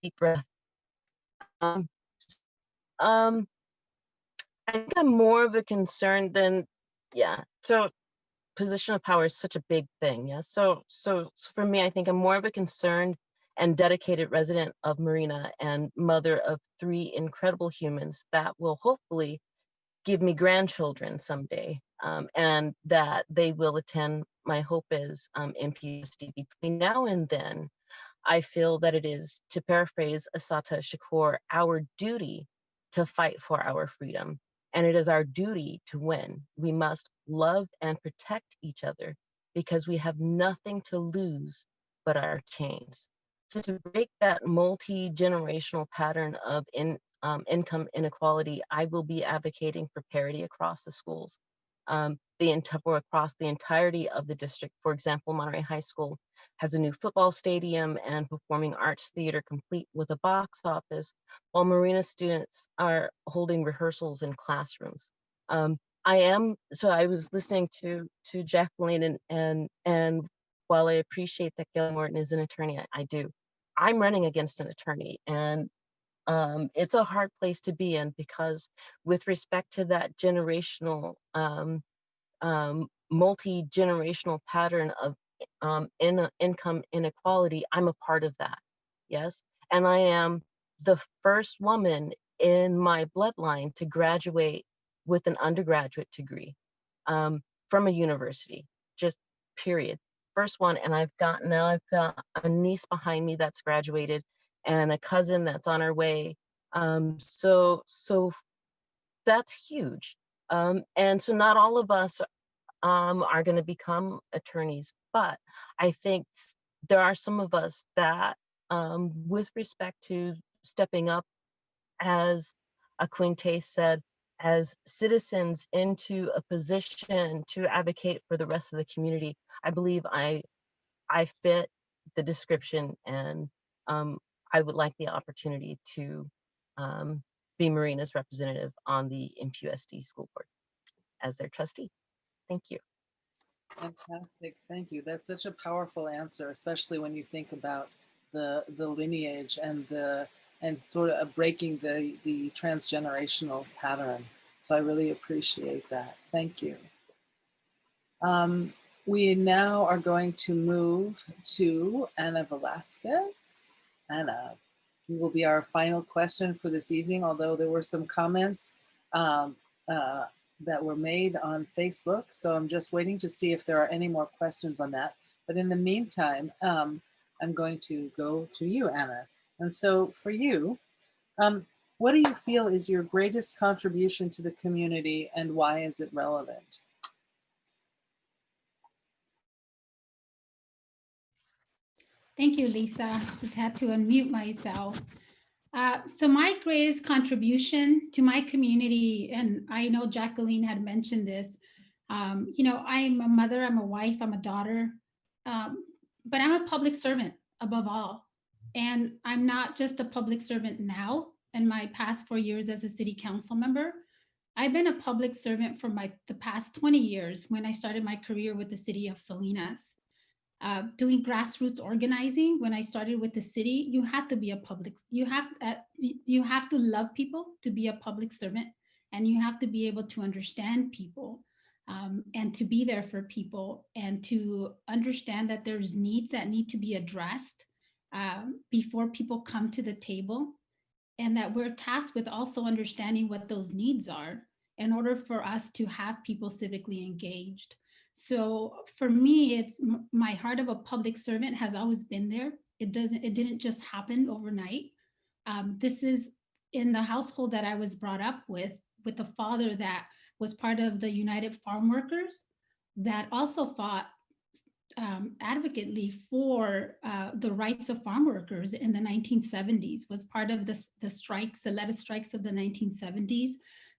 deep breath. I think I'm more of a concern than, so position of power is such a big thing, yeah? So for me, I think I'm more of a concerned and dedicated resident of Marina and mother of 3 incredible humans that will hopefully give me grandchildren someday, and that they will attend, my hope is, MPUSD. Between now and then, I feel that it is, to paraphrase Assata Shakur, our duty to fight for our freedom. And it is our duty to win. We must love and protect each other because we have nothing to lose but our chains. So to break that multi-generational pattern of income inequality, I will be advocating for parity across the schools, across the entirety of the district. For example, Monterey High School has a new football stadium and performing arts theater complete with a box office, while Marina students are holding rehearsals in classrooms. I was listening to Jacqueline, and while I appreciate that Gail Morton is an attorney, I do. I'm running against an attorney, and it's a hard place to be in, because with respect to that generational, multi-generational pattern of income inequality, I'm a part of that, yes? And I am the first woman in my bloodline to graduate with an undergraduate degree from a university, just period. First one, and I've got a niece behind me that's graduated, and a cousin that's on her way. So that's huge. And so not all of us are going to become attorneys, but I think there are some of us that, with respect to stepping up, as Aquinte said, as citizens into a position to advocate for the rest of the community, I believe I fit the description, and I would like the opportunity to be Marina's representative on the MPUSD school board as their trustee. Thank you. Fantastic, thank you. That's such a powerful answer, especially when you think about the lineage and sort of breaking the transgenerational pattern. So I really appreciate that. Thank you. We now are going to move to Ana Velasquez. Ana, you will be our final question for this evening, although there were some comments that were made on Facebook. So I'm just waiting to see if there are any more questions on that. But in the meantime, I'm going to go to you, Ana. And so for you, what do you feel is your greatest contribution to the community, and why is it relevant? Thank you, Lisa. Just had to unmute myself. So my greatest contribution to my community, and I know Jacqueline had mentioned this, you know, I'm a mother, I'm a wife, I'm a daughter, but I'm a public servant above all. And I'm not just a public servant now. In my past 4 years as a city council member, I've been a public servant for the past 20 years when I started my career with the city of Salinas. Doing grassroots organizing. When I started with the city, you have to be a public, you have to love people to be a public servant, and you have to be able to understand people, and to be there for people, and to understand that there's needs that need to be addressed before people come to the table, and that we're tasked with also understanding what those needs are in order for us to have people civically engaged. So for me, it's my heart of a public servant has always been there. It didn't just happen overnight. This is in the household that I was brought up with a father that was part of the United Farm Workers that also fought advocately for the rights of farm workers in the 1970s, was part of the strikes, the lettuce strikes of the 1970s.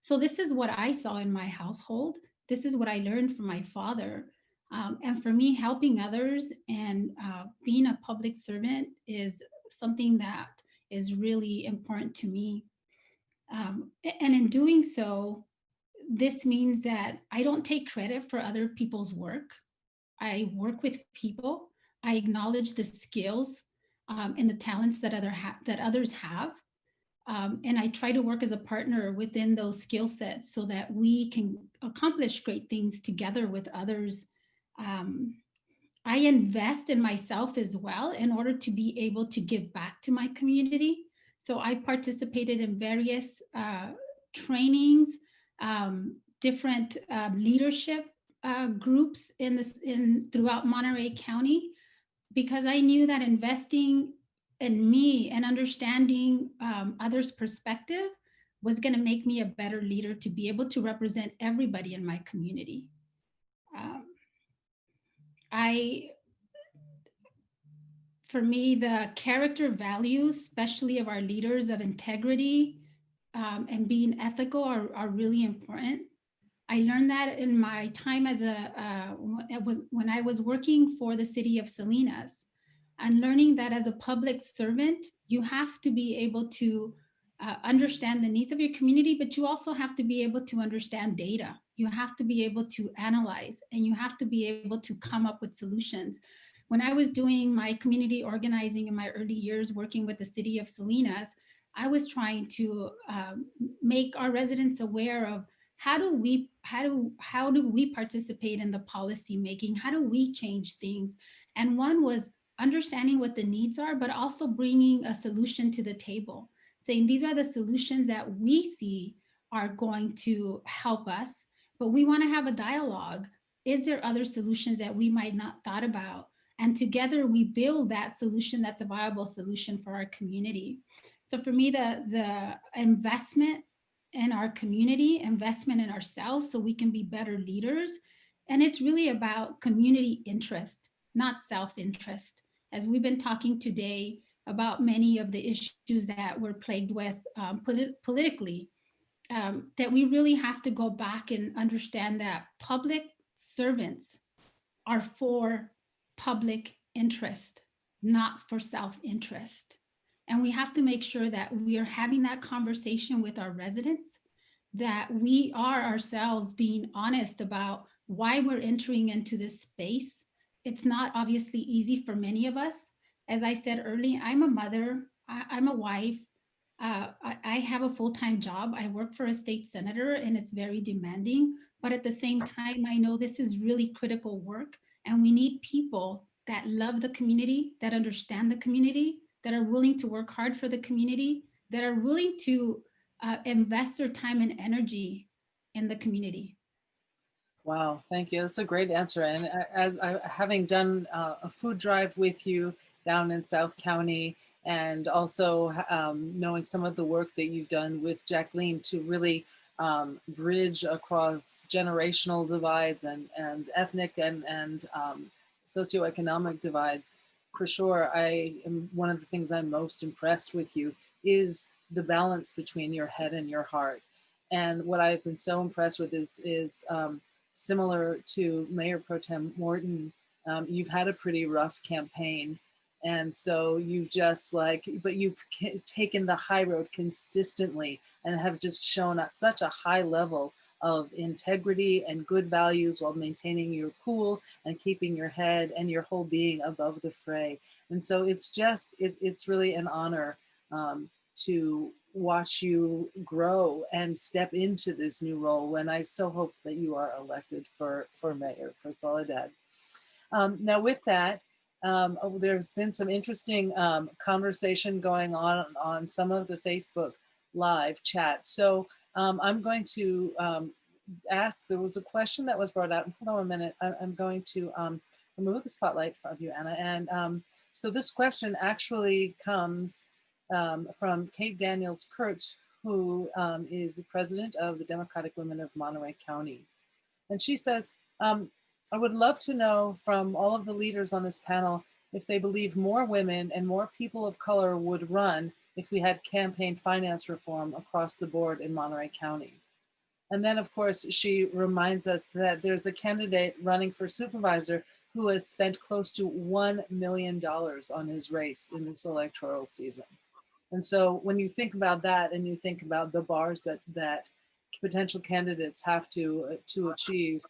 So this is what I saw in my household. This is what I learned from my father. And for me, helping others and being a public servant is something that is really important to me. And in doing so, this means that I don't take credit for other people's work. I work with people. I acknowledge the skills and the talents that others have. And I try to work as a partner within those skill sets so that we can accomplish great things together with others. I invest in myself as well in order to be able to give back to my community. So I participated in various trainings, different leadership groups throughout Monterey County, because I knew that investing in me and understanding others' perspective was going to make me a better leader to be able to represent everybody in my community. For me, the character values, especially of our leaders, of integrity and being ethical are really important. I learned that in my time as when I was working for the city of Salinas, and learning that as a public servant, you have to be able to understand the needs of your community, but you also have to be able to understand data. You have to be able to analyze, and you have to be able to come up with solutions. When I was doing my community organizing in my early years working with the city of Salinas, I was trying to make our residents aware of how do we participate in the policy making? How do we change things? And one was understanding what the needs are, but also bringing a solution to the table, saying these are the solutions that we see are going to help us, but we want to have a dialogue. Is there other solutions that we might not thought about? And together we build that solution that's a viable solution for our community. So for me, the investment in our community, investment in ourselves so we can be better leaders. And it's really about community interest, not self-interest. As we've been talking today about many of the issues that we're plagued with politically, that we really have to go back and understand that public servants are for public interest, not for self-interest. And we have to make sure that we are having that conversation with our residents, that we are ourselves being honest about why we're entering into this space. It's not obviously easy for many of us. As I said earlier, I'm a mother, I'm a wife, I have a full-time job. I work for a state senator and it's very demanding, but at the same time, I know this is really critical work and we need people that love the community, that understand the community, that are willing to work hard for the community, that are willing to invest their time and energy in the community. Wow, thank you. That's a great answer. And having done a food drive with you down in South County, and also knowing some of the work that you've done with Jacqueline to really bridge across generational divides and ethnic and socioeconomic divides, for sure, one of the things I'm most impressed with you is the balance between your head and your heart. And what I've been so impressed with is similar to Mayor Pro Tem Morton, you've had a pretty rough campaign. And so you've just but you've taken the high road consistently and have just shown at such a high level of integrity and good values while maintaining your cool and keeping your head and your whole being above the fray. And so it's really an honor to watch you grow and step into this new role. And I so hope that you are elected for mayor for Soledad. Now with that, there's been some interesting conversation going on some of the Facebook live chat. So I'm going to ask, there was a question that was brought out. Hold on a minute. I'm going to remove the spotlight from you, Anna. And so this question actually comes from Kate Daniels Kurtz, who is the president of the Democratic Women of Monterey County. And she says, I would love to know from all of the leaders on this panel if they believe more women and more people of color would run if we had campaign finance reform across the board in Monterey County. And then of course, she reminds us that there's a candidate running for supervisor who has spent close to $1 million on his race in this electoral season. And so when you think about that and you think about the bars that potential candidates have to achieve,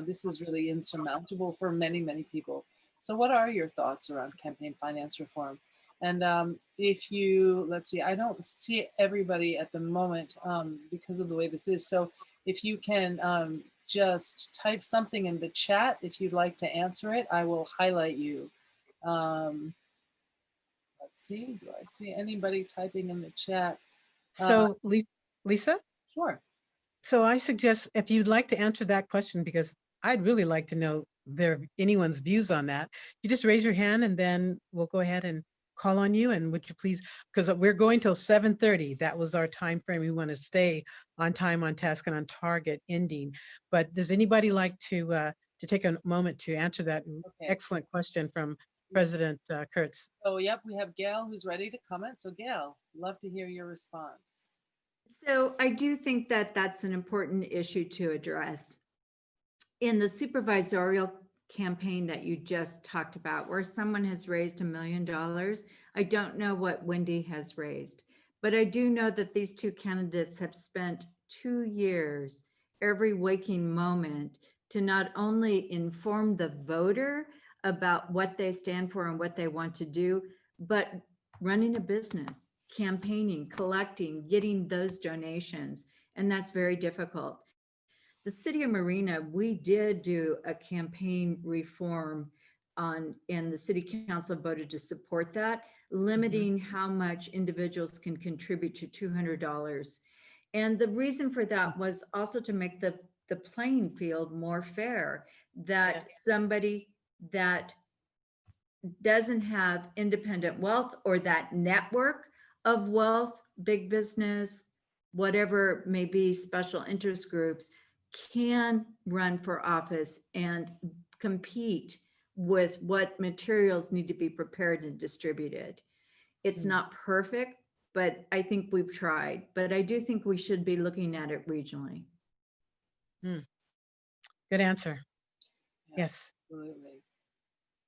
this is really insurmountable for many, many people. So what are your thoughts around campaign finance reform? And if you, let's see, I don't see everybody at the moment because of the way this is. So if you can just type something in the chat, if you'd like to answer it, I will highlight you. Let's see, do I see anybody typing in the chat? So Lisa? Sure. So I suggest if you'd like to answer that question, because I'd really like to know anyone's views on that, you just raise your hand and then we'll go ahead and call on you. And would you please, because we're going till 7:30, that was our time frame. We want to stay on time, on task, and on target ending. But does anybody like to take a moment to answer that excellent question from President Kurtz? Oh, yep, we have Gail who's ready to comment. So Gail, love to hear your response. So I do think that that's an important issue to address. In the supervisorial campaign that you just talked about, where someone has raised $1 million, I don't know what Wendy has raised, but I do know that these two candidates have spent 2 years, every waking moment, to not only inform the voter about what they stand for and what they want to do, but running a business, campaigning, collecting, getting those donations. And that's very difficult. The city of Marina, we did do a campaign reform and the city council voted to support that, limiting how much individuals can contribute to $200. And the reason for that was also to make the playing field more fair, that somebody that doesn't have independent wealth or that network of wealth, big business, whatever may be, special interest groups, can run for office and compete with what materials need to be prepared and distributed. It's not perfect, but I think we've tried. But I do think we should be looking at it regionally. Good answer. Yeah, Yes. absolutely.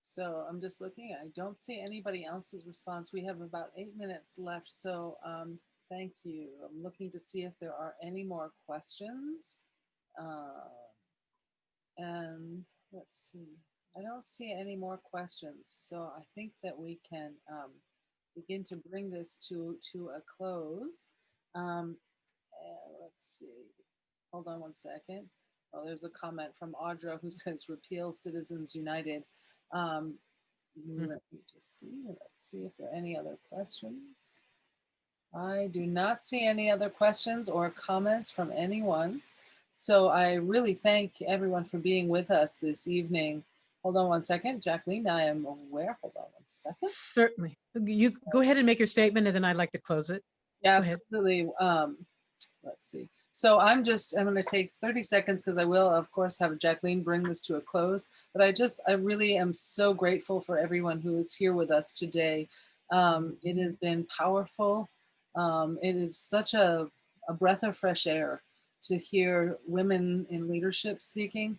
So I'm just looking, I don't see anybody else's response. We have about 8 minutes left. So thank you. I'm looking to see if there are any more questions. And let's see, I don't see any more questions. So I think that we can begin to bring this to a close. Let's see, hold on one second. Oh, there's a comment from Audra who says repeal Citizens United. Let me just see. Let's see if there are any other questions. I do not see any other questions or comments from anyone. So I really thank everyone for being with us this evening. Hold on one second. Jacqueline, I am aware. Hold on one second. Certainly. You go ahead and make your statement, and then I'd like to close it. Yeah, Go ahead. absolutely. Let's see. So I'm going to take 30 seconds because I will, of course, have Jacqueline bring this to a close. But I really am so grateful for everyone who is here with us today. It has been powerful. It is such a breath of fresh air to hear women in leadership speaking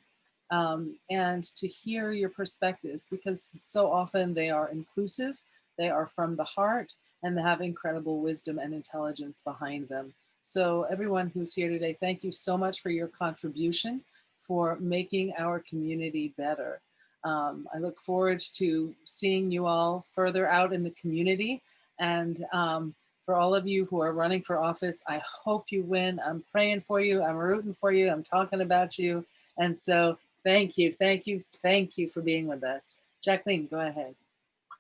and to hear your perspectives, because so often they are inclusive, they are from the heart, and they have incredible wisdom and intelligence behind them. So everyone who's here today, thank you so much for your contribution for making our community better. I look forward to seeing you all further out in the community. And for all of you who are running for office, I hope you win. I'm praying for you. I'm rooting for you. I'm talking about you. And so thank you, thank you, thank you for being with us. Jacqueline, go ahead.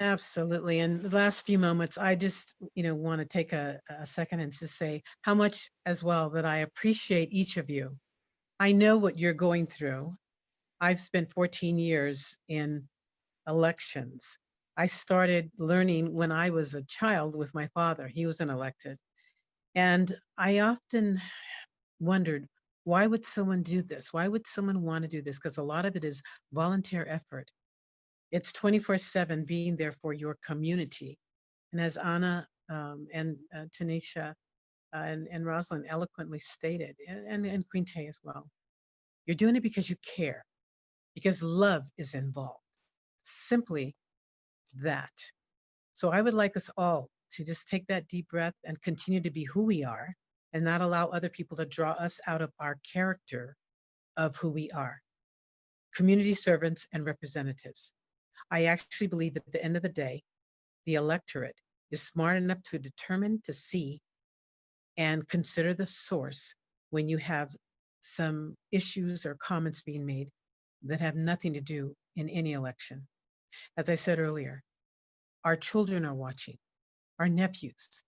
Absolutely. And the last few moments, I just, want to take a second and just say how much as well that I appreciate each of you. I know what you're going through. I've spent 14 years in elections. I started learning when I was a child with my father. He was an elected. And I often wondered, why would someone do this? Why would someone want to do this? Because a lot of it is volunteer effort. It's 24/7 being there for your community. And as Anna and Tinisha and Rosalyn eloquently stated, and Queen Tay as well, you're doing it because you care, because love is involved. Simply that. So I would like us all to just take that deep breath and continue to be who we are and not allow other people to draw us out of our character of who we are. Community servants and representatives. I actually believe at the end of the day, the electorate is smart enough to determine, to see, and consider the source when you have some issues or comments being made that have nothing to do in any election. As I said earlier, our children are watching, our nephews,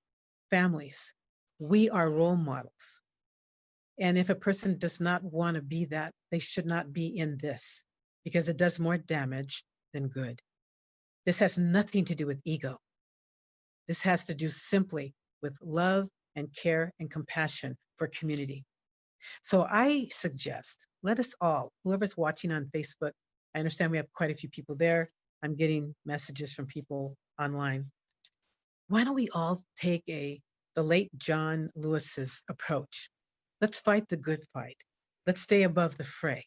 families. We are role models. And if a person does not want to be that, they should not be in this, because it does more damage than good. This has nothing to do with ego. This has to do simply with love and care and compassion for community. So I suggest, let us all, whoever's watching on Facebook, I understand we have quite a few people there. I'm getting messages from people online. Why don't we all take the late John Lewis's approach? Let's fight the good fight. Let's stay above the fray.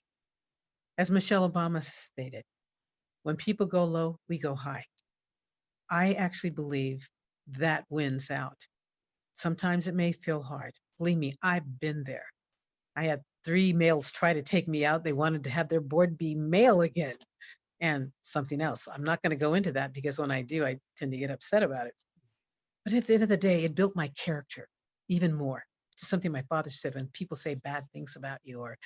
As Michelle Obama stated, when people go low, we go high. I actually believe that wins out. Sometimes it may feel hard. Believe me, I've been there. I had 3 males try to take me out. They wanted to have their board be male again and something else. I'm not going to go into that because when I do, I tend to get upset about it. But at the end of the day, it built my character even more. It's something my father said: when people say bad things about you or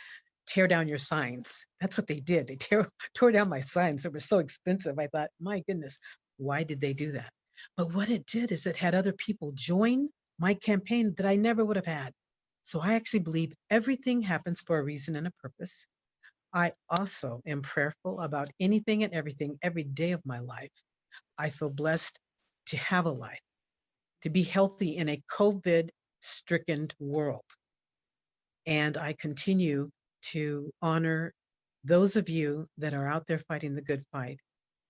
tear down your signs, that's what they did. They tore down my signs that were so expensive. I thought, my goodness, why did they do that? But what it did is it had other people join my campaign that I never would have had. So I actually believe everything happens for a reason and a purpose. I also am prayerful about anything and everything every day of my life. I feel blessed to have a life, to be healthy in a COVID-stricken world. And I continue to honor those of you that are out there fighting the good fight.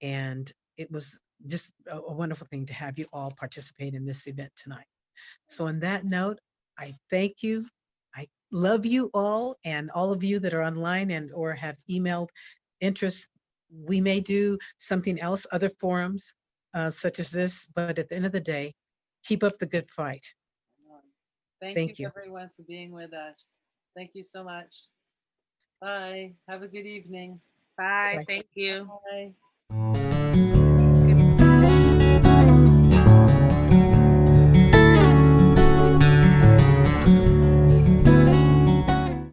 And it was just a wonderful thing to have you all participate in this event tonight. So on that note, I thank you. I love you all, and all of you that are online and or have emailed interest. We may do something else, other forums such as this, but at the end of the day, keep up the good fight. Thank you everyone for being with us. Thank you so much. Bye. Have a good evening. Bye. Bye. Thank you. Bye.